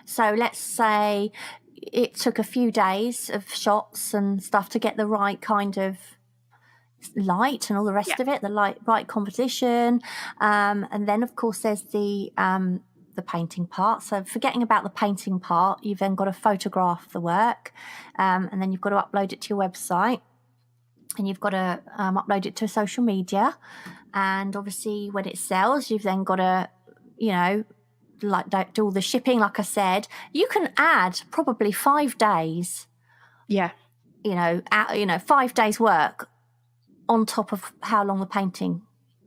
So let's say it took a few days of shots and stuff to get the right kind of light and all the rest of it, the right composition. And then, of course, there's the painting part. So forgetting about the painting part, you've then got to photograph the work, and then you've got to upload it to your website. And you've got to upload it to social media. And obviously when it sells, you've then got to, do all the shipping, like I said. You can add probably 5 days. Yeah. 5 days work on top of how long the painting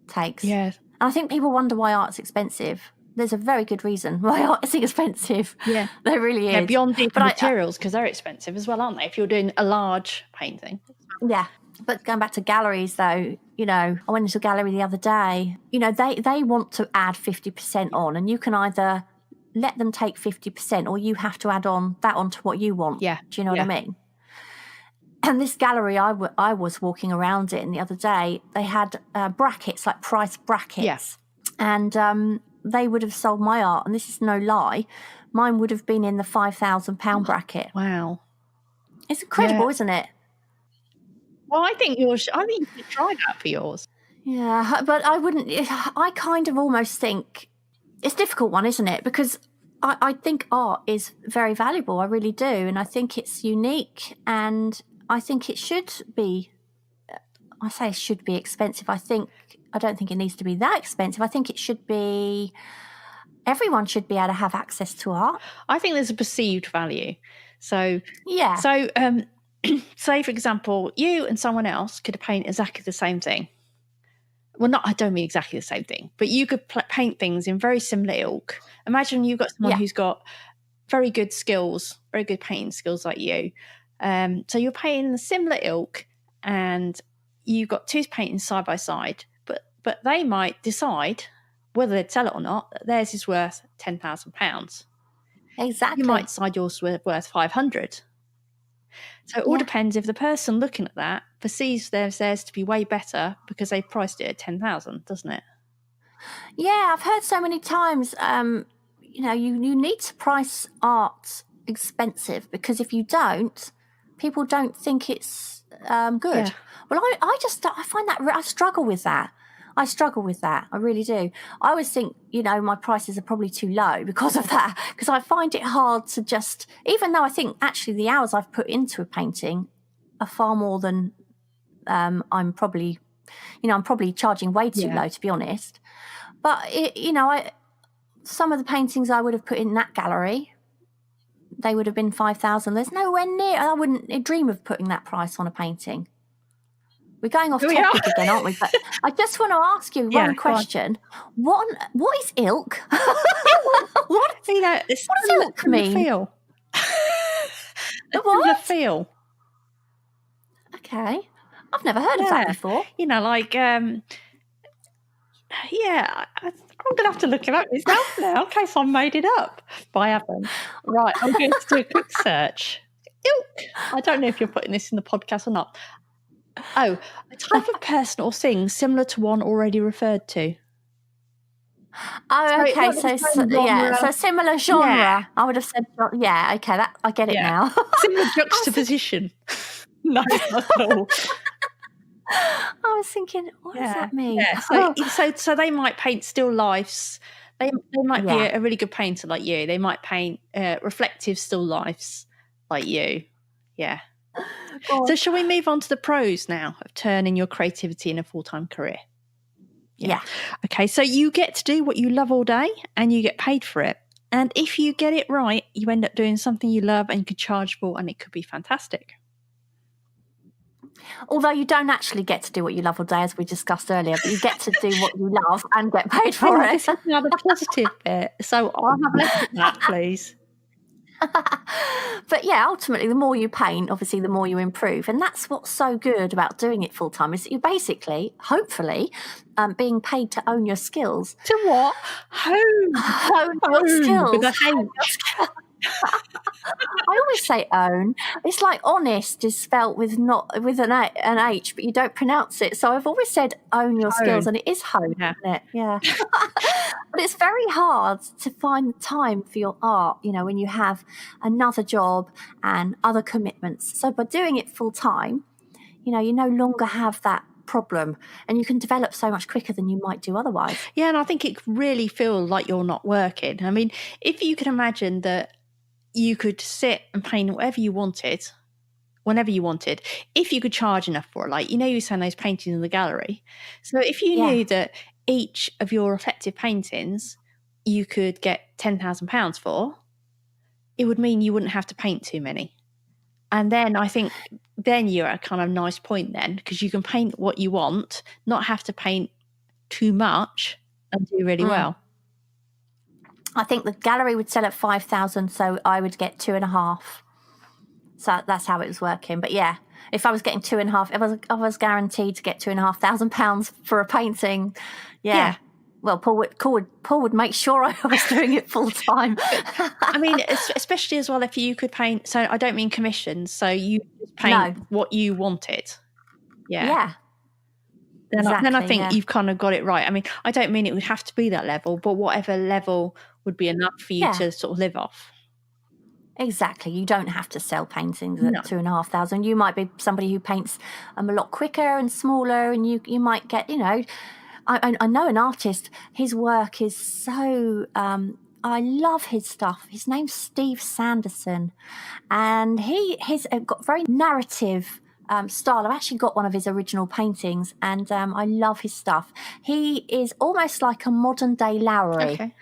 takes. Yeah. And I think people wonder why art's expensive. There's a very good reason why art is expensive. Yeah. There really is. Yeah, beyond the materials, because they're expensive as well, aren't they? If you're doing a large painting. Yeah. But going back to galleries, though, I went into a gallery the other day. They want to add 50% on, and you can either let them take 50% or you have to add on that onto what you want. Yeah. Do you know what I mean? And this gallery, I was walking around it, and the other day they had brackets, like price brackets. Yes. And they would have sold my art, and this is no lie, mine would have been in the £5,000 bracket. Wow. It's incredible, isn't it? Well, I think you should try that for yours. Yeah, but I wouldn't. I kind of almost think it's a difficult one, isn't it? Because I think art is very valuable. I really do. And I think it's unique. And I think it should be, I say it should be expensive. I don't think it needs to be that expensive. I think it should be, everyone should be able to have access to art. I think there's a perceived value. So, yeah. So, say, for example, you and someone else could paint exactly the same thing. Well, I don't mean exactly the same thing, but you could paint things in very similar ilk. Imagine you've got someone who's got very good skills, very good painting skills like you. So you're painting a similar ilk, and you've got two paintings side by side, but they might decide whether they'd sell it or not, that theirs is worth £10,000. Exactly. You might decide yours worth 500. So it all depends if the person looking at that perceives theirs to be way better because they priced it at 10,000, doesn't it? Yeah, I've heard so many times, you need to price art expensive, because if you don't, people don't think it's good. Yeah. Well, I find that I struggle with that. I really do. I always think, my prices are probably too low because of that, because I find it hard to just, even though I think actually the hours I've put into a painting are far more than I'm probably charging way too low, to be honest. But, some of the paintings I would have put in that gallery, they would have been 5,000. There's nowhere near, I wouldn't dream of putting that price on a painting. We're going off topic again, aren't we? But I just want to ask you one question. What is ilk? What does ilk mean? Feel. What? Feel. Okay. I've never heard of that before. I'm going to have to look it up myself now in case I made it up. But I haven't. Right, I'm going to do a quick search. Ilk. I don't know if you're putting this in the podcast or not. Oh, a type of person or thing similar to one already referred to. Oh, okay. So similar genre. Yeah. I would have said, yeah, okay, that I get it now. Similar juxtaposition. No, not at all. I was thinking, what does that mean? Yeah. So they might paint still lifes. They might be a really good painter like you. They might paint reflective still lifes like you. Yeah. So shall we move on to the pros now of turning your creativity in a full-time career? Yeah. Okay, so you get to do what you love all day and you get paid for it. And if you get it right, you end up doing something you love and you can charge for, and it could be fantastic. Although you don't actually get to do what you love all day, as we discussed earlier, but you get to do what you love and get paid for it. This is another positive bit. So I'll have less of that, please. But yeah, ultimately, the more you paint, obviously, the more you improve. And that's what's so good about doing it full time, is that you're basically, hopefully, being paid to own your skills. To what? Own your skills. With a H. I always say own. It's like honest is spelt with an H, but you don't pronounce it. So I've always said own your skills, and it is hone, isn't it? Yeah. But it's very hard to find time for your art, when you have another job and other commitments. So by doing it full time, you no longer have that problem, and you can develop so much quicker than you might do otherwise. Yeah, and I think it really feels like you're not working. I mean, if you could imagine that you could sit and paint whatever you wanted, whenever you wanted, if you could charge enough for it. Like, you were saying those paintings in the gallery. So if you knew that each of your reflective paintings you could get £10,000 for, it would mean you wouldn't have to paint too many. And then I think then you're at a kind of nice point then, because you can paint what you want, not have to paint too much, and do really well. I think the gallery would sell at 5,000, so I would get 2.5. So that's how it was working. But yeah, if I was getting 2.5, if I was guaranteed to get £2,500 for a painting, well, Paul would make sure I was doing it full time. I mean, especially as well if you could paint. So I don't mean commissions. So you paint what you wanted. Yeah. Then I think you've kind of got it right. I mean, I don't mean it would have to be that level, but whatever level would be enough for you to sort of live off. Exactly. You don't have to sell paintings at 2,500. You might be somebody who paints a lot quicker and smaller, and you might get, I know an artist, his work is so, I love his stuff. His name's Steve Sanderson, and he's got very narrative style. I've actually got one of his original paintings, and I love his stuff. He is almost like a modern day Lowry,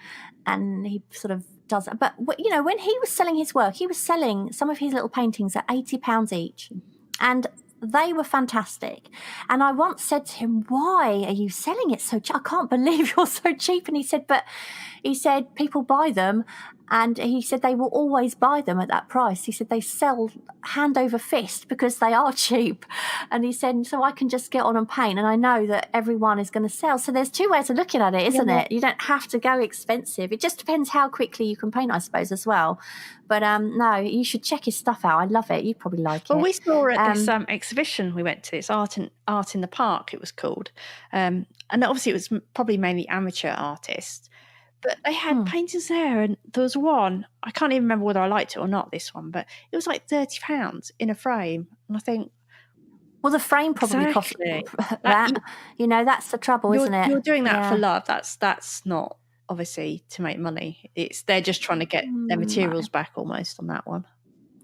and he sort of does that. But when he was selling his work, he was selling some of his little paintings at £80 each, and they were fantastic. And I once said to him, "Why are you selling it so cheap? I can't believe you're so cheap." And he said, people buy them And he said they will always buy them at that price. He said they sell hand over fist because they are cheap. And he said, so I can just get on and paint, and I know that everyone is going to sell. So there's two ways of looking at it, isn't it? You don't have to go expensive. It just depends how quickly you can paint, I suppose, as well. But no, you should check his stuff out. I love it. You'd probably like it. Well, we saw at this exhibition we went to. It's art in the Park, it was called. And obviously it was probably mainly amateur artists. But they had paintings there, and there was one, I can't even remember whether I liked it or not, this one, but it was like £30 in a frame. And I think... Well, the frame probably costs that. That's the trouble, isn't it? You're doing that for love. That's not, obviously, to make money. They're just trying to get their materials back almost on that one.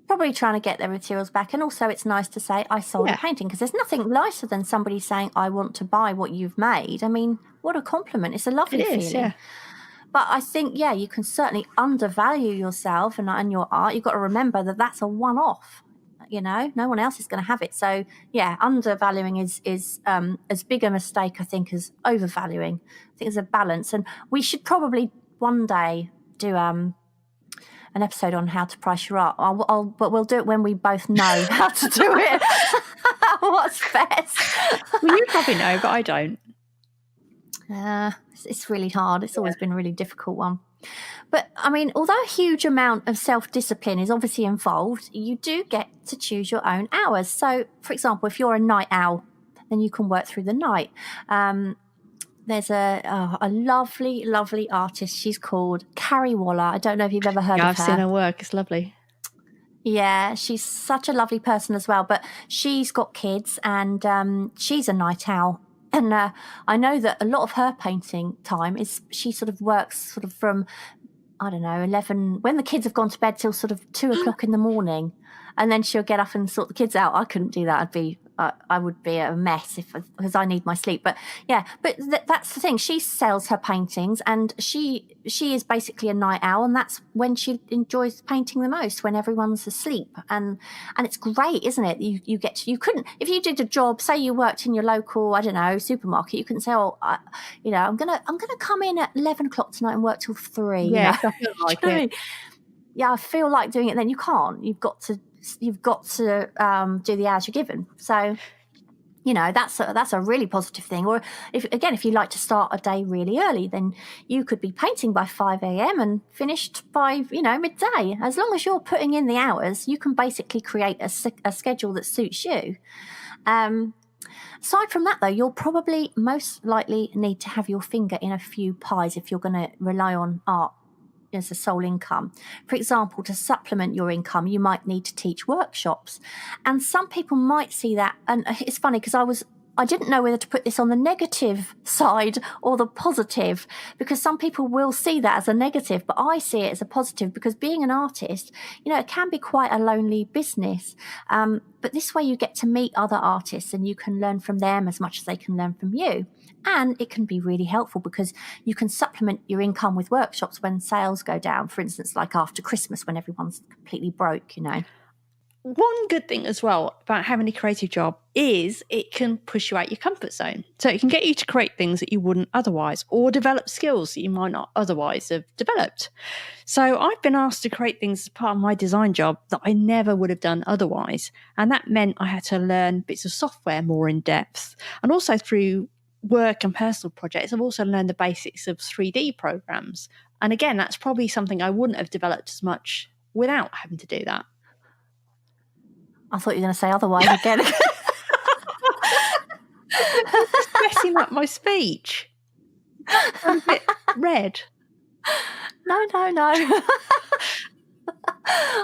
Probably trying to get their materials back. And also it's nice to say, I sold a painting, because there's nothing nicer than somebody saying, I want to buy what you've made. I mean, what a compliment. It's a lovely feeling. Yeah. But I think, you can certainly undervalue yourself and your art. You've got to remember that that's a one-off. No one else is going to have it. So, undervaluing is as big a mistake, I think, as overvaluing. I think there's a balance. And we should probably one day do an episode on how to price your art. But we'll do it when we both know how to do it. What's best? Well, you probably know, but I don't. It's really hard. It's always been a really difficult one. But, I mean, although a huge amount of self-discipline is obviously involved, you do get to choose your own hours. So, for example, if you're a night owl, then you can work through the night. There's a lovely, lovely artist. She's called Carrie Waller. I don't know if you've ever heard of her. I've seen her work. It's lovely. Yeah, she's such a lovely person as well. But she's got kids, and she's a night owl. And I know that a lot of her painting time is she sort of works sort of from, 11, when the kids have gone to bed, till sort of 2 o'clock in the morning. And then she'll get up and sort the kids out. I couldn't do that. I would be a mess because I need my sleep. But that's the thing. She sells her paintings, and she is basically a night owl, and that's when she enjoys painting the most, when everyone's asleep. And it's great, isn't it? You couldn't, if you did a job, say you worked in your local, supermarket, you couldn't say, I'm gonna come in at 11 o'clock tonight and work till 3. Yeah, I feel like it. Yeah, I feel like doing it. Then you can't. You've got to do the hours you're given. So, that's a really positive thing. Or if you like to start a day really early, then you could be painting by 5 a.m. and finished by, midday. As long as you're putting in the hours, you can basically create a schedule that suits you. Aside from that, though, you'll probably most likely need to have your finger in a few pies if you're going to rely on art as a sole income. For example, to supplement your income, you might need to teach workshops. And some people might see that, and it's funny because I didn't know whether to put this on the negative side or the positive, because some people will see that as a negative, but I see it as a positive, because being an artist, it can be quite a lonely business. But this way you get to meet other artists, and you can learn from them as much as they can learn from you. And it can be really helpful because you can supplement your income with workshops when sales go down, for instance, like after Christmas when everyone's completely broke, One good thing as well about having a creative job is it can push you out your comfort zone. So it can get you to create things that you wouldn't otherwise, or develop skills that you might not otherwise have developed. So I've been asked to create things as part of my design job that I never would have done otherwise. And that meant I had to learn bits of software more in depth. And also through work and personal projects, I've also learned the basics of 3D programs. And again, that's probably something I wouldn't have developed as much without having to do that. I thought you were going to say otherwise again. Just messing up my speech. I'm a bit red. No. I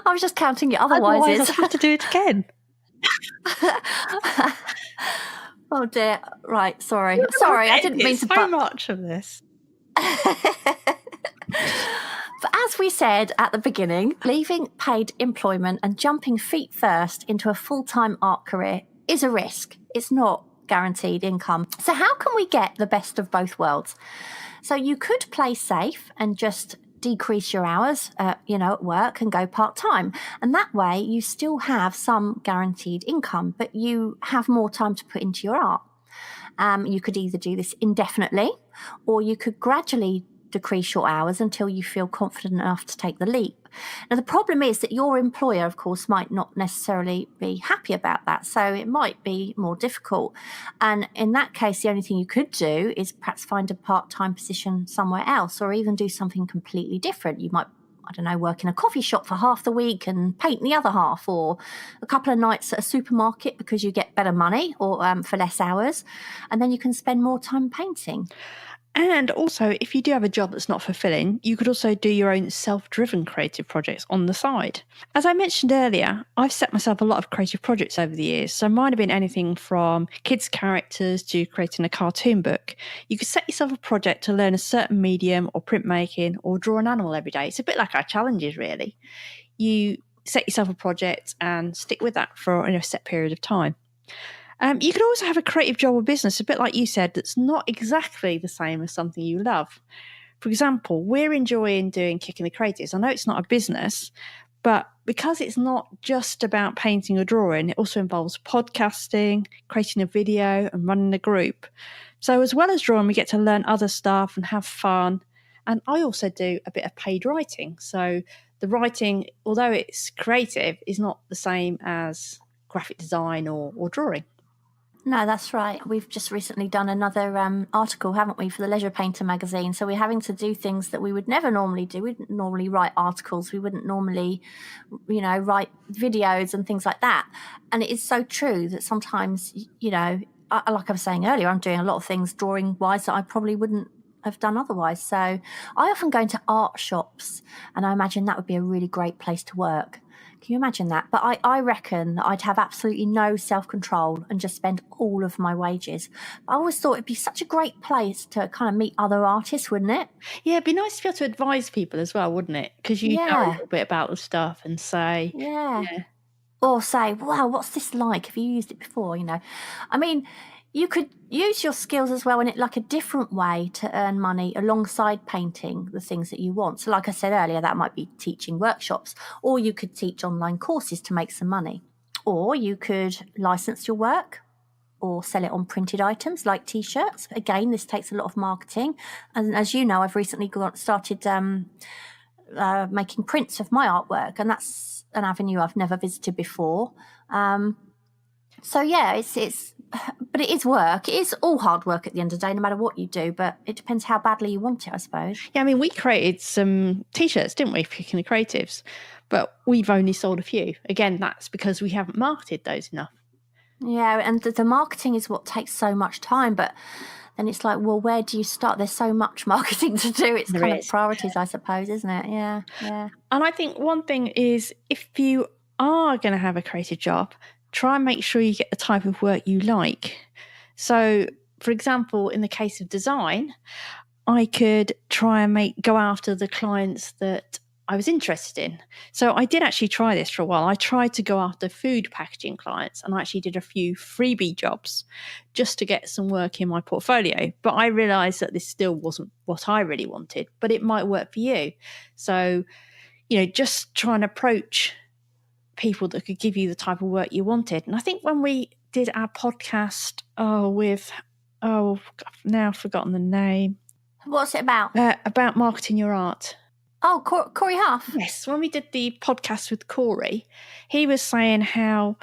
was just counting your otherwise. I'll have to do it again. Oh dear. Right, sorry. I didn't mean to. So much of this. But as we said at the beginning, leaving paid employment and jumping feet first into a full-time art career is a risk. It's not guaranteed income. So how can we get the best of both worlds? So you could play safe and just decrease your hours, at work and go part-time. And that way you still have some guaranteed income, but you have more time to put into your art. You could either do this indefinitely, or you could gradually decrease your hours until you feel confident enough to take the leap. Now, the problem is that your employer, of course, might not necessarily be happy about that. So it might be more difficult. And in that case, the only thing you could do is perhaps find a part-time position somewhere else, or even do something completely different. You might, I don't know, work in a coffee shop for half the week and paint the other half, or a couple of nights at a supermarket because you get better money or for less hours. And then you can spend more time painting. And also, if you do have a job that's not fulfilling, you could also do your own self-driven creative projects on the side. As I mentioned earlier, I've set myself a lot of creative projects over the years. So mine have been anything from kids' characters to creating a cartoon book. You could set yourself a project to learn a certain medium or printmaking or draw an animal every day. It's a bit like our challenges, really. You set yourself a project and stick with that for a set period of time. You could also have a creative job or business, a bit like you said, that's not exactly the same as something you love. For example, we're enjoying doing Kicking the Creatives. I know it's not a business, but because it's not just about painting or drawing, it also involves podcasting, creating a video, and running a group. So as well as drawing, we get to learn other stuff and have fun. And I also do a bit of paid writing. So the writing, although it's creative, is not the same as graphic design or drawing. No, that's right. We've just recently done another article, haven't we, for the Leisure Painter magazine. So we're having to do things that we would never normally do. We wouldn't normally write articles. We wouldn't normally, write videos and things like that. And it is so true that sometimes, like I was saying earlier, I'm doing a lot of things drawing-wise that I probably wouldn't have done otherwise. So I often go into art shops, and I imagine that would be a really great place to work. Can you imagine that? But I reckon that I'd have absolutely no self-control and just spend all of my wages. I always thought it'd be such a great place to kind of meet other artists, wouldn't it? Yeah, it'd be nice to be able to advise people as well, wouldn't it? Because you know a little bit about the stuff and say... Yeah. Or say, wow, what's this like? Have you used it before? I mean... You could use your skills as well in it like a different way to earn money alongside painting the things that you want. So like I said earlier, that might be teaching workshops, or you could teach online courses to make some money, or you could license your work or sell it on printed items like T-shirts. Again, this takes a lot of marketing. And as you know, I've recently started making prints of my artwork, and that's an avenue I've never visited before. So yeah, but it is work. It is all hard work at the end of the day, no matter what you do. But it depends how badly you want it, I suppose. Yeah, I mean, we created some T-shirts, didn't we, for Kicking the Creatives? But we've only sold a few. Again, that's because we haven't marketed those enough. Yeah, and the marketing is what takes so much time. But then it's like, well, where do you start? There's so much marketing to do. It's kind of priorities, I suppose, isn't it? Yeah. And I think one thing is, if you are going to have a creative job, try and make sure you get the type of work you like. So, for example, in the case of design, I could try and go after the clients that I was interested in. So I did actually try this for a while. I tried to go after food packaging clients, and I actually did a few freebie jobs just to get some work in my portfolio. But I realised that this still wasn't what I really wanted, but it might work for you. So, just try and approach people that could give you the type of work you wanted. And I think when we did our podcast I've now forgotten the name. What's it about? About marketing your art. Oh, Corey Huff. Yes, when we did the podcast with Corey, he was saying how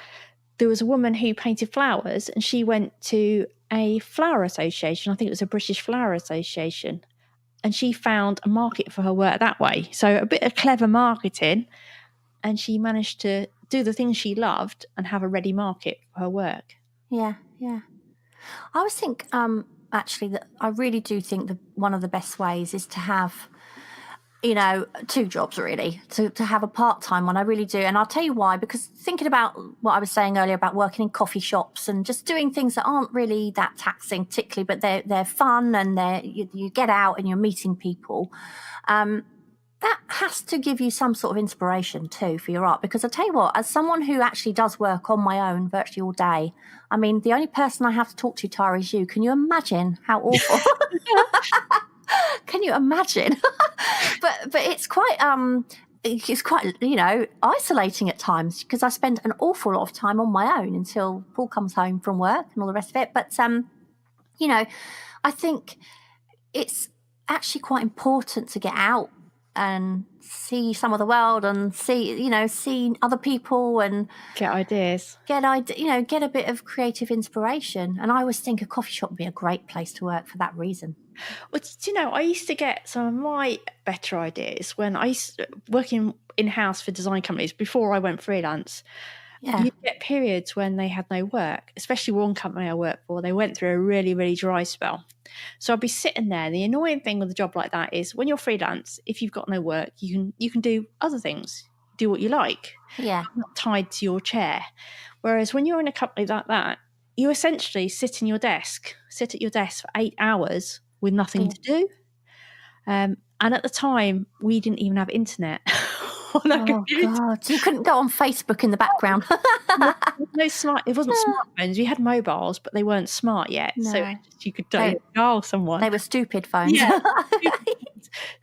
there was a woman who painted flowers, and she went to a flower association. I think it was a British Flower Association, and she found a market for her work that way. So a bit of clever marketing, and she managed to do the things she loved and have a ready market for her work. Yeah. I always think, actually, that I really do think that one of the best ways is to have, two jobs, really, to have a part-time one. I really do. And I'll tell you why, because thinking about what I was saying earlier about working in coffee shops and just doing things that aren't really that taxing, particularly, but they're fun, and you get out and you're meeting people. That has to give you some sort of inspiration too for your art, because I tell you what, as someone who actually does work on my own virtually all day, I mean, the only person I have to talk to, Tara, is you. Can you imagine how awful? Can you imagine? but it's quite isolating at times, because I spend an awful lot of time on my own until Paul comes home from work and all the rest of it. But I think it's actually quite important to get out and see some of the world and see other people and Get ideas. get a bit of creative inspiration. And I always think a coffee shop would be a great place to work for that reason. Well, do you know, I used to get some of my better ideas when I used to working in-house for design companies before I went freelance. Yeah. You get periods when they had no work, especially one company I worked for. They went through a really, really dry spell. So I'd be sitting there. And the annoying thing with a job like that is when you're freelance, if you've got no work, you can do other things, do what you like. Yeah. You're not tied to your chair. Whereas when you're in a company like that, you essentially sit at your desk for 8 hours with nothing to do. And at the time, we didn't even have internet. Oh God! So you couldn't go on Facebook in the background. No smart. It wasn't smartphones. We had mobiles, but they weren't smart yet. No. So you could dial someone. They were stupid phones. Yeah.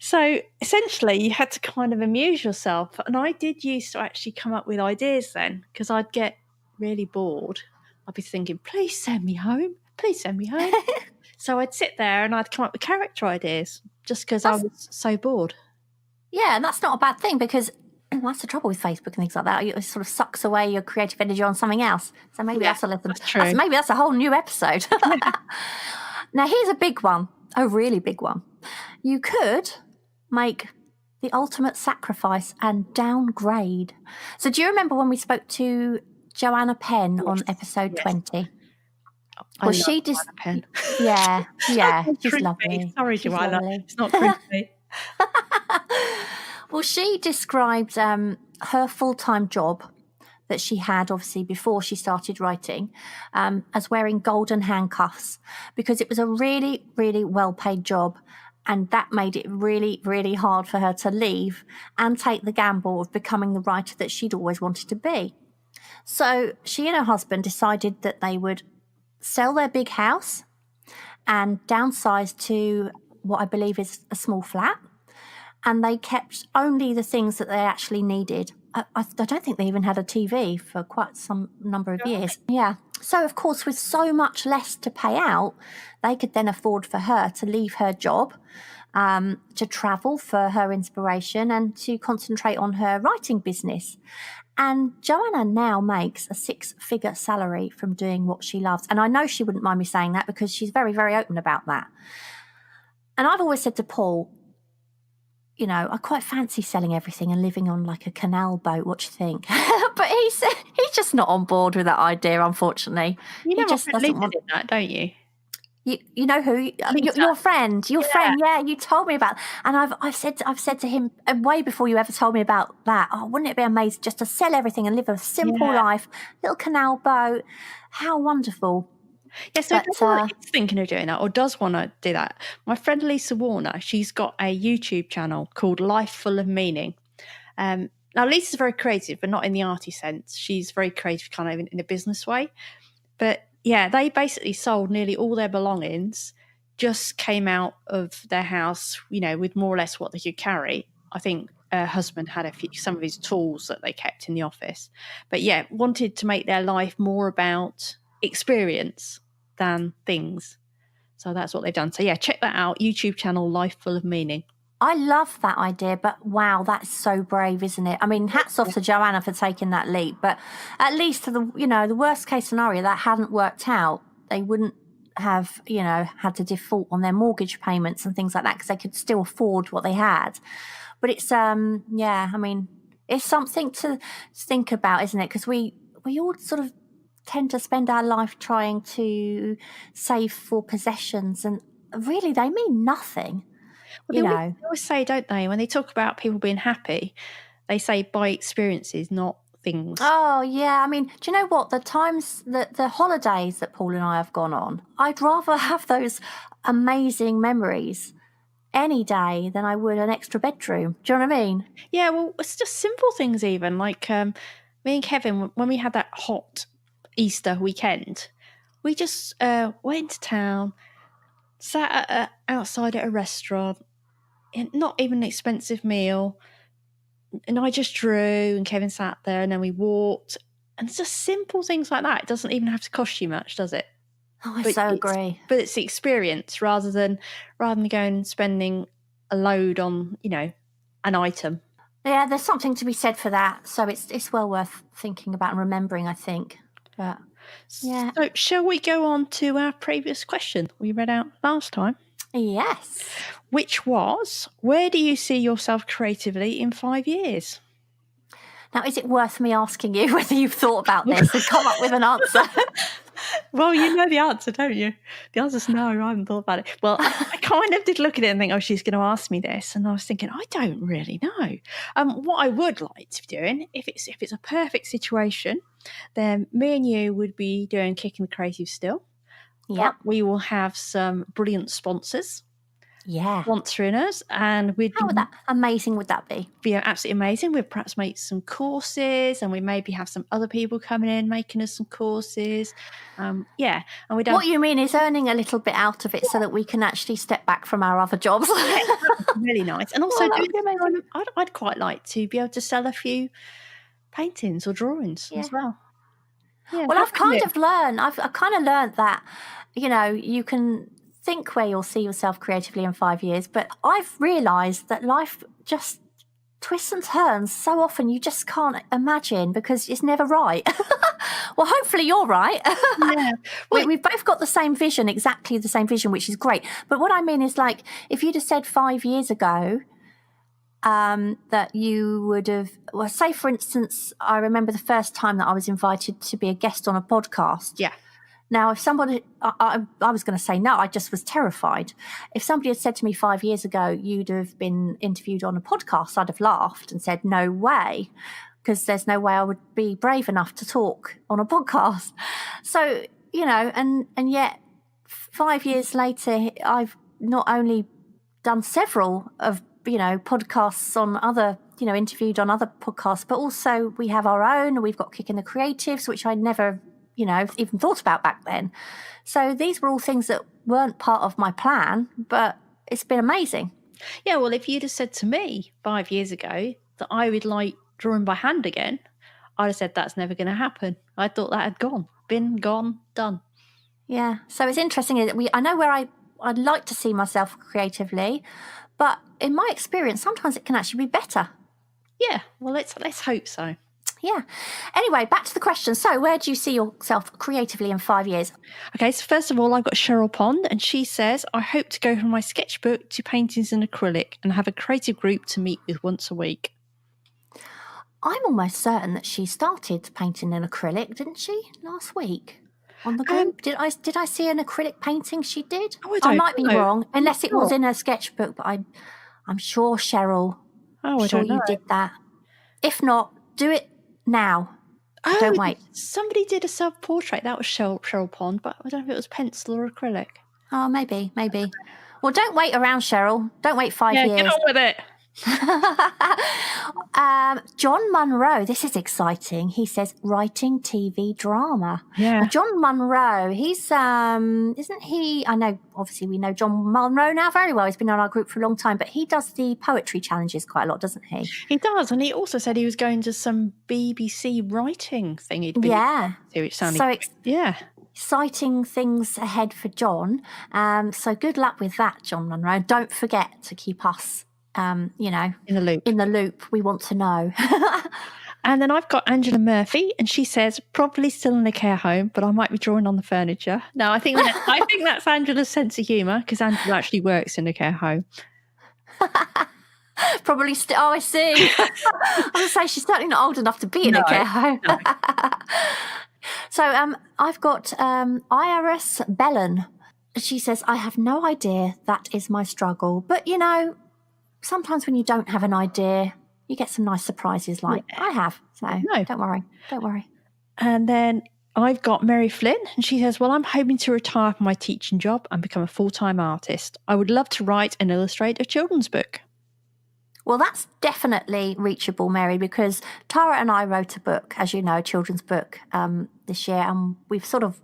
So essentially, you had to kind of amuse yourself. And I did used to actually come up with ideas then, because I'd get really bored. I'd be thinking, please send me home. Please send me home. So I'd sit there and I'd come up with character ideas just because I was so bored. Yeah, and that's not a bad thing, because that's the trouble with Facebook and things like that. It sort of sucks away your creative energy on something else. So maybe that's a lesson. That's true. Maybe that's a whole new episode. Now, here's a big one, a really big one. You could make the ultimate sacrifice and downgrade. So do you remember when we spoke to Joanna Penn on episode 20? Well, she just Penn. Yeah, she's lovely. Sorry, she's Joanna, lovely. It's not creepy. Well, she described her full-time job that she had, obviously, before she started writing, as wearing golden handcuffs, because it was a really, really well-paid job, and that made it really, really hard for her to leave and take the gamble of becoming the writer that she'd always wanted to be. So she and her husband decided that they would sell their big house and downsize to what I believe is a small flat. And they kept only the things that they actually needed. I don't think they even had a TV for quite some number of years. Yeah. So, of course, with so much less to pay out, they could then afford for her to leave her job, to travel for her inspiration and to concentrate on her writing business. And Joanna now makes a 6-figure salary from doing what she loves. And I know she wouldn't mind me saying that, because she's very, very open about that. And I've always said to Paul, you know, I quite fancy selling everything and living on like a canal boat. What do you think? But he's just not on board with that idea, unfortunately. You he just doesn't want that, don't you? You know who? Your friend. Your friend. Yeah, you told me about. And I've said to him way before you ever told me about that. Oh, wouldn't it be amazing just to sell everything and live a simple life, little canal boat? How wonderful. Yeah, so everyone is thinking of doing that or does want to do that. My friend Lisa Warner, she's got a YouTube channel called Life Full of Meaning. Now, Lisa's very creative, but not in the arty sense. She's very creative kind of in a business way. But yeah, they basically sold nearly all their belongings, just came out of their house, you know, with more or less what they could carry. I think her husband had some of his tools that they kept in the office. But yeah, wanted to make their life more about experience than things. So that's what they've done. So yeah, check that out. YouTube channel, Life Full of Meaning. I love that idea, but wow, that's so brave, isn't it? I mean, hats off to Joanna for taking that leap, but at least for the worst case scenario, that hadn't worked out. They wouldn't have, had to default on their mortgage payments and things like that, because they could still afford what they had. But it's, I mean, it's something to think about, isn't it? Because we all sort of tend to spend our life trying to save for possessions, and really they mean nothing. Well, they always say, don't they, when they talk about people being happy, they say buy experiences, not things. Oh yeah, I mean, do you know what, the times the holidays that Paul and I have gone on, I'd rather have those amazing memories any day than I would an extra bedroom. Do you know what I mean? Yeah, well, it's just simple things, even like me and Kevin, when we had that hot Easter weekend, we just went to town, sat outside at a restaurant, not even an expensive meal, and I just drew and Kevin sat there, and then we walked, and it's just simple things like that. It doesn't even have to cost you much, does it? Oh, I so agree. But it's the experience rather than going and spending a load on, an item. Yeah, there's something to be said for that. So it's well worth thinking about and remembering, I think. But yeah. So shall we go on to our previous question we read out last time? Yes. Which was, where do you see yourself creatively in 5 years? Now, is it worth me asking you whether you've thought about this and come up with an answer? Well, you know the answer, don't you? The answer's no, I haven't thought about it. Well, I kind of did look at it and think, oh, she's going to ask me this. And I was thinking, I don't really know. What I would like to be doing, if it's a perfect situation, then me and you would be doing Kicking the Creative still. Yeah. We will have some brilliant sponsors. Yeah. Sponsoring us, and How amazing would that be? Be absolutely amazing. We'd perhaps make some courses, and we maybe have some other people coming in making us some courses. And we don't. What you mean is earning a little bit out of it so that we can actually step back from our other jobs. Really nice, and also I'd quite like to be able to sell a few paintings or drawings as well. Yeah, well, I've kind of learned that, you can think where you'll see yourself creatively in 5 years, but I've realised that life just twists and turns so often you just can't imagine because it's never right. Well, hopefully you're right. Yeah. We've both got the same vision, exactly the same vision, which is great. But what I mean is, like, if you'd have said 5 years ago that you would have, well, say for instance, I remember the first time that I was invited to be a guest on a podcast. Yeah. Now, if somebody, I was going to say no, I just was terrified. If somebody had said to me 5 years ago, you'd have been interviewed on a podcast, I'd have laughed and said, no way, because there's no way I would be brave enough to talk on a podcast. So, and yet 5 years later, I've not only done several of, podcasts on other, interviewed on other podcasts, but also we have our own. We've got Kicking the Creatives, which I never even thought about back then. So these were all things that weren't part of my plan, but it's been amazing. Yeah, well, if you'd have said to me 5 years ago that I would like drawing by hand again, I'd have said that's never going to happen. I thought that had gone, done. Yeah, so it's interesting. I know where I'd like to see myself creatively, but in my experience, sometimes it can actually be better. Yeah, well, let's hope so. Yeah. Anyway, back to the question. So where do you see yourself creatively in 5 years? Okay, so first of all, I've got Cheryl Pond, and she says, I hope to go from my sketchbook to paintings in acrylic and have a creative group to meet with once a week. I'm almost certain that she started painting in acrylic, didn't she, last week? On the group? Did I see an acrylic painting she did? Oh, I might be wrong, unless it was in her sketchbook, but I'm sure, Cheryl, you did that. If not, do it now. Don't wait. Somebody did a self-portrait. That was Cheryl Pond, but I don't know if it was pencil or acrylic. Oh, maybe. Well, don't wait around, Cheryl. Don't wait 5 years. Get on with it. John Munro, this is exciting. He says writing TV drama. Yeah. Now, John Munro, he's isn't he? I know, obviously, we know John Munro now very well. He's been on our group for a long time, but he does the poetry challenges quite a lot, doesn't he? He does, and he also said he was going to some BBC writing thing. Which sounded exciting things ahead for John. So good luck with that, John Munro. Don't forget to keep us in the loop. We want to know. And then I've got Angela Murphy, and she says, probably still in a care home, but I might be drawing on the furniture. No, I think that's Angela's sense of humour, because Angela actually works in a care home. Probably still. Oh, I see. I was going to say, she's certainly not old enough to be in a care home. No. So I've got Iris Bellon. She says, I have no idea. That is my struggle. But, sometimes when you don't have an idea, you get some nice surprises like I have. So don't worry. And then I've got Mary Flynn, and she says, well, I'm hoping to retire from my teaching job and become a full-time artist. I would love to write and illustrate a children's book. Well, that's definitely reachable, Mary, because Tara and I wrote a book, as you know, a children's book this year, and we've sort of,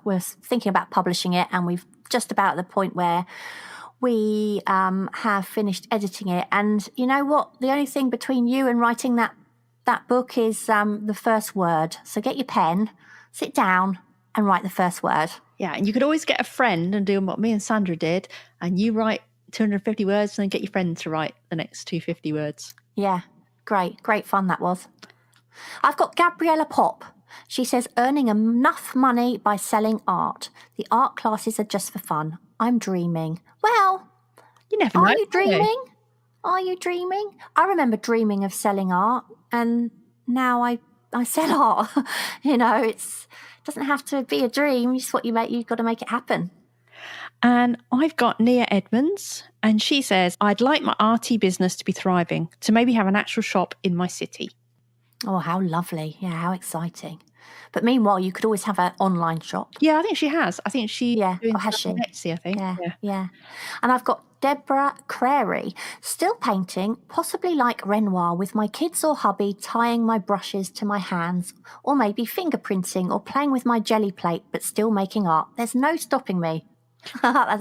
we're thinking about publishing it, and we've just about at the point where we have finished editing it. And you know what? The only thing between you and writing that book is the first word. So get your pen, sit down and write the first word. Yeah, and you could always get a friend and do what me and Sandra did, and you write 250 words and then get your friend to write the next 250 words. Yeah, great fun that was. I've got Gabriella Pop. She says, earning enough money by selling art. The art classes are just for fun. I'm dreaming. Well, You never know. are you dreaming? Are you dreaming? I remember dreaming of selling art, and now I sell art. It doesn't have to be a dream. It's what you make. You've got to make it happen. And I've got Nia Edmonds, and she says, I'd like my arty business to be thriving, to maybe have an actual shop in my city. Oh, how lovely. Yeah, how exciting. But meanwhile, you could always have an online shop. Yeah, I think she has. I think she's doing has she? Etsy, I think. Yeah. And I've got Deborah Crary, still painting, possibly like Renoir, with my kids or hubby tying my brushes to my hands, or maybe fingerprinting or playing with my jelly plate, but still making art. There's no stopping me. That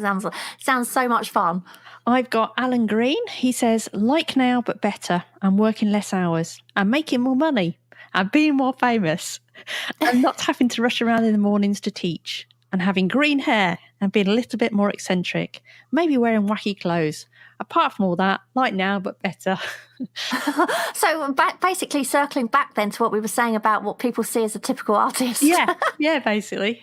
sounds so much fun. I've got Alan Green. He says, like now, but better, and working less hours, and making more money, and being more famous, and not having to rush around in the mornings to teach, and having green hair, and being a little bit more eccentric, maybe wearing wacky clothes. Apart from all that, like now, but better. So basically circling back then to what we were saying about what people see as a typical artist. Yeah, basically.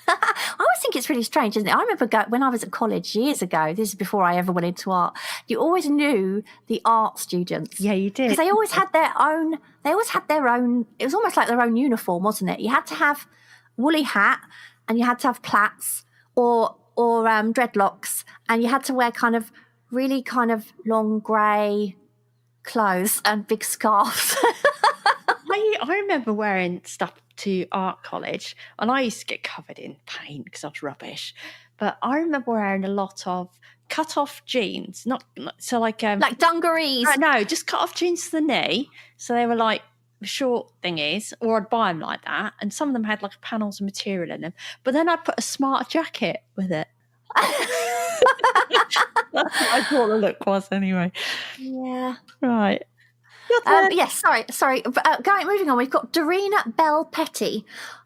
I always think it's really strange, isn't it? I remember when I was at college years ago, this is before I ever went into art, you always knew the art students. Yeah, you did. Because they always had their own, it was almost like their own uniform, wasn't it? You had to have woolly hat and you had to have plaits or dreadlocks, and you had to wear really long grey clothes and big scarves. I remember wearing stuff to art college, and I used to get covered in paint because I was rubbish. But I remember wearing a lot of cut-off jeans, not like dungarees. No, just cut-off jeans to the knee, so they were like short thingies, or I'd buy them like that. And some of them had like panels of material in them. But then I'd put a smart jacket with it. That's what I thought the look was, anyway. Yeah. Right. Yes, sorry. Moving on, we've got Dorina Bell Petty.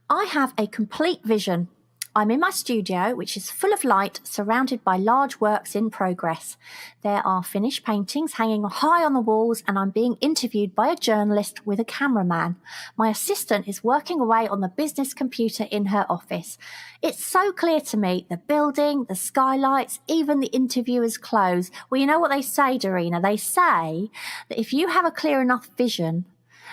I have a complete vision. I'm in my studio, which is full of light, surrounded by large works in progress. There are finished paintings hanging high on the walls, and I'm being interviewed by a journalist with a cameraman. My assistant is working away on the business computer in her office. It's so clear to me, the building, the skylights, even the interviewer's clothes. Well, you know what they say, Dorina? They say that if you have a clear enough vision,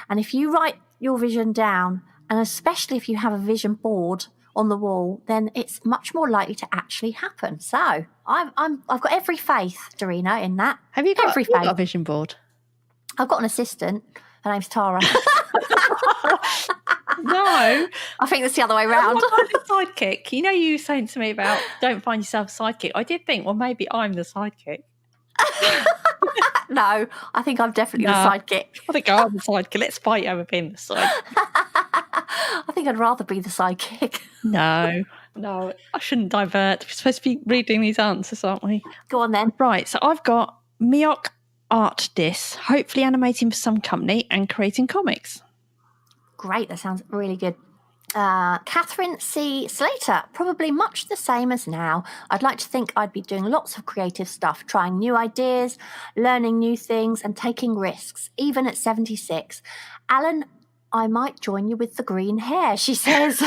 and if you write your vision down, and especially if you have a vision board on the wall, then it's much more likely to actually happen. So I've got every faith, Dorina, in that. Have you got a vision board? I've got an assistant. Her name's Tora. No, I think it's the other way around. Sidekick. You know, you were saying to me about don't find yourself a sidekick. I did think, well, maybe I'm the sidekick. No, I think I'm definitely the sidekick. I think I'm the sidekick. Let's fight over being the sidekick. I think I'd rather be the sidekick. No, I shouldn't divert. We're supposed to be reading these answers, aren't we? Go on then. Right, so I've got Miok Art Dis, hopefully animating for some company and creating comics. Great, that sounds really good. Catherine C. Slater, probably much the same as now. I'd like to think I'd be doing lots of creative stuff, trying new ideas, learning new things, and taking risks, even at 76. Alan, I might join you with the green hair, she says.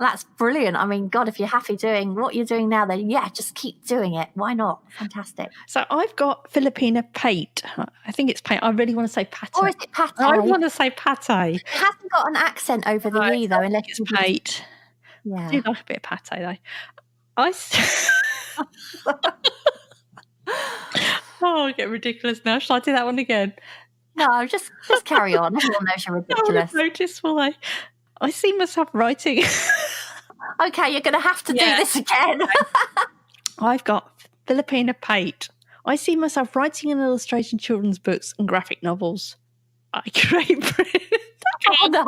That's brilliant. I mean, God, if you're happy doing what you're doing now, then yeah, just keep doing it. Why not? Fantastic. So I've got Filipina Pate. I think it's Pate. I really want to say Pate. Or is it Pate? I want to say Pate. It hasn't got an accent over the E, though, unless it's Pate. Yeah. I do like a bit of Pate, though. Oh, I get ridiculous now. Shall I do that one again? No, just carry on. Everyone knows you're ridiculous. I notice why. I see myself writing. Okay, you're going to have to do this again. I've got Filipina Pate. I see myself writing and illustrating children's books and graphic novels. I create print. Oh no!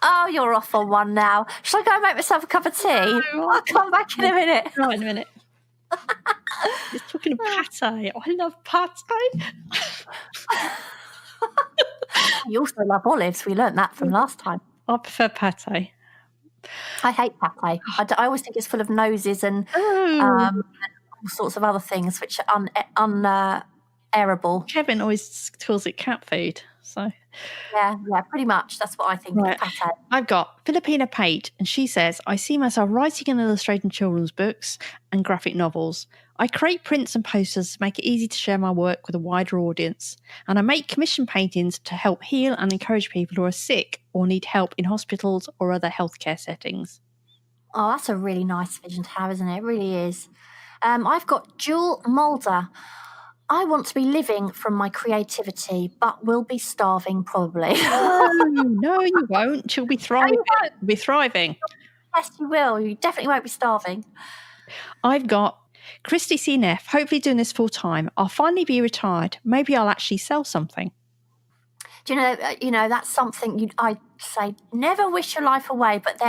Oh, you're off on one now. Shall I go and make myself a cup of tea? No, I'll come back in a minute. Right, in a minute. He's talking of pate. I love pate. You also love olives. We learnt that from last time. I prefer pate. I hate pate. I always think it's full of noses and Oh, all sorts of other things which are unairable. Kevin always calls it cat food. So Yeah, pretty much. That's what I think right. of pate. I've got Filipina Pate, and she says, I see myself writing and illustrating children's books and graphic novels. I create prints and posters to make it easy to share my work with a wider audience. And I make commission paintings to help heal and encourage people who are sick or need help in hospitals or other healthcare settings. Oh, that's a really nice vision to have, isn't it? It really is. I've got Jewel Mulder. I want to be living from my creativity, but will be starving probably. No, you won't. You'll be thriving. won't. You'll be thriving. Yes, you will. You definitely won't be starving. I've got Christy C. Neff, hopefully doing this full time. I'll finally be retired. Maybe I'll actually sell something. Do you know that's something I say never wish your life away, but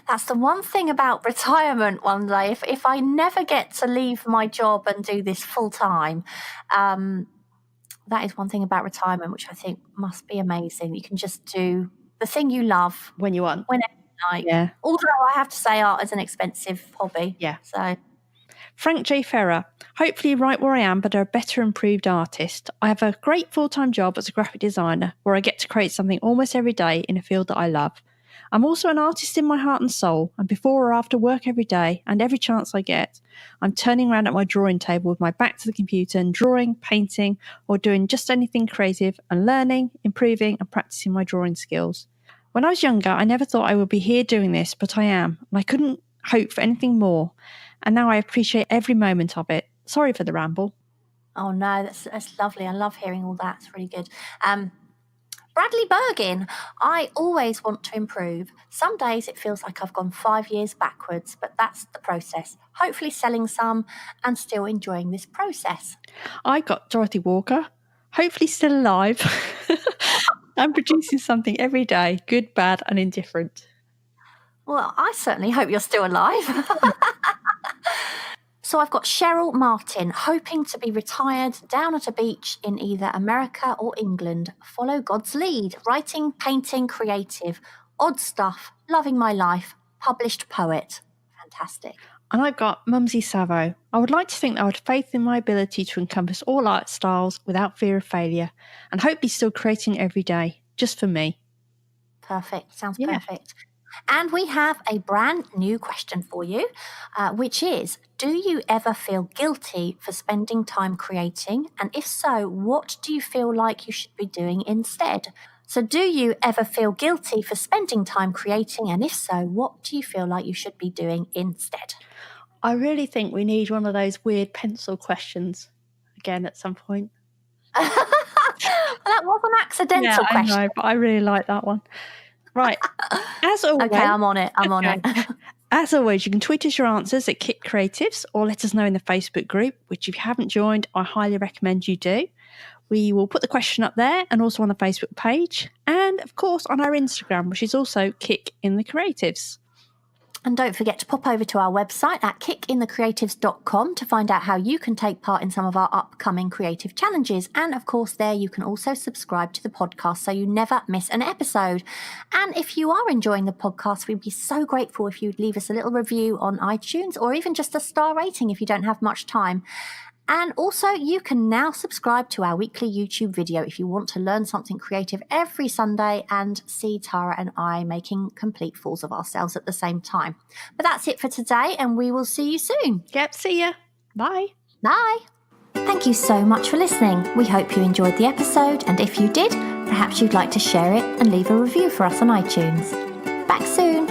that's the one thing about retirement one day. If I never get to leave my job and do this full time, that is one thing about retirement which I think must be amazing. You can just do the thing you love when you want. Whenever you like. Yeah. Although I have to say art is an expensive hobby. Yeah. So Frank J. Ferrer, hopefully right where I am, but a better improved artist. I have a great full-time job as a graphic designer where I get to create something almost every day in a field that I love. I'm also an artist in my heart and soul, and before or after work every day and every chance I get, I'm turning around at my drawing table with my back to the computer and drawing, painting, or doing just anything creative and learning, improving and practicing my drawing skills. When I was younger, I never thought I would be here doing this, but I am, and I couldn't hope for anything more. And now I appreciate every moment of it. Sorry for the ramble. Oh no, that's lovely. I love hearing all that. It's really good. Bradley Bergin, I always want to improve. Some days it feels like I've gone 5 years backwards, but that's the process. Hopefully selling some and still enjoying this process. I got Dorothy Walker, hopefully still alive. I'm producing something every day, good, bad and indifferent. Well, I certainly hope you're still alive. So I've got Cheryl Martin, hoping to be retired down at a beach in either America or England. Follow God's lead. Writing, painting, creative. Odd stuff. Loving my life. Published poet. Fantastic. And I've got Mumsy Savo. I would like to think that I had faith in my ability to encompass all art styles without fear of failure and hopefully still creating every day, just for me. Perfect. Sounds perfect. And we have a brand new question for you, which is, do you ever feel guilty for spending time creating? And if so, what do you feel like you should be doing instead? So do you ever feel guilty for spending time creating? And if so, what do you feel like you should be doing instead? I really think we need one of those weird pencil questions again at some point. That was an accidental question. I know, but I really like that one. Right. As always. Okay, I'm on it. I'm on it. As always, you can tweet us your answers at Kick Creatives or let us know in the Facebook group, which if you haven't joined, I highly recommend you do. We will put the question up there and also on the Facebook page. And of course on our Instagram, which is also Kick in the Creatives. And don't forget to pop over to our website at kickinthecreatives.com to find out how you can take part in some of our upcoming creative challenges. And of course, there you can also subscribe to the podcast so you never miss an episode. And if you are enjoying the podcast, we'd be so grateful if you'd leave us a little review on iTunes or even just a star rating if you don't have much time. And also, you can now subscribe to our weekly YouTube video if you want to learn something creative every Sunday and see Tara and I making complete fools of ourselves at the same time. But that's it for today, and we will see you soon. Yep, see ya. Bye. Bye. Thank you so much for listening. We hope you enjoyed the episode, and if you did, perhaps you'd like to share it and leave a review for us on iTunes. Back soon.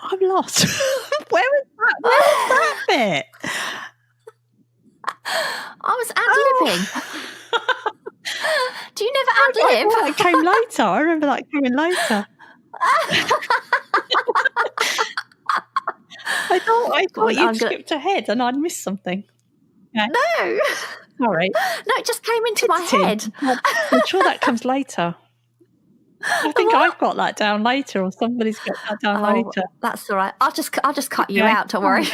I'm lost. Where was that bit? I was ad-libbing. Do you never ad-lib? That came later. I remember that coming later. I thought you'd skipped ahead and I'd missed something. Okay. No. Sorry. No, it just came into my head. I'm sure that comes later. I think I've got that down later, or somebody's got that down later. That's all right. I'll just cut you out. Don't worry.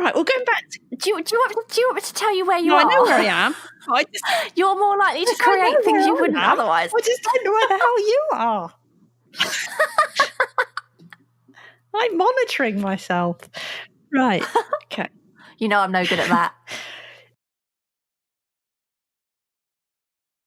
Right, well, going back to... Do you want me to tell you where you No, are? I know where I am. I just, You're more likely to create things you wouldn't otherwise. I just don't know where the hell you are. I'm monitoring myself. Right, okay. You know I'm no good at that.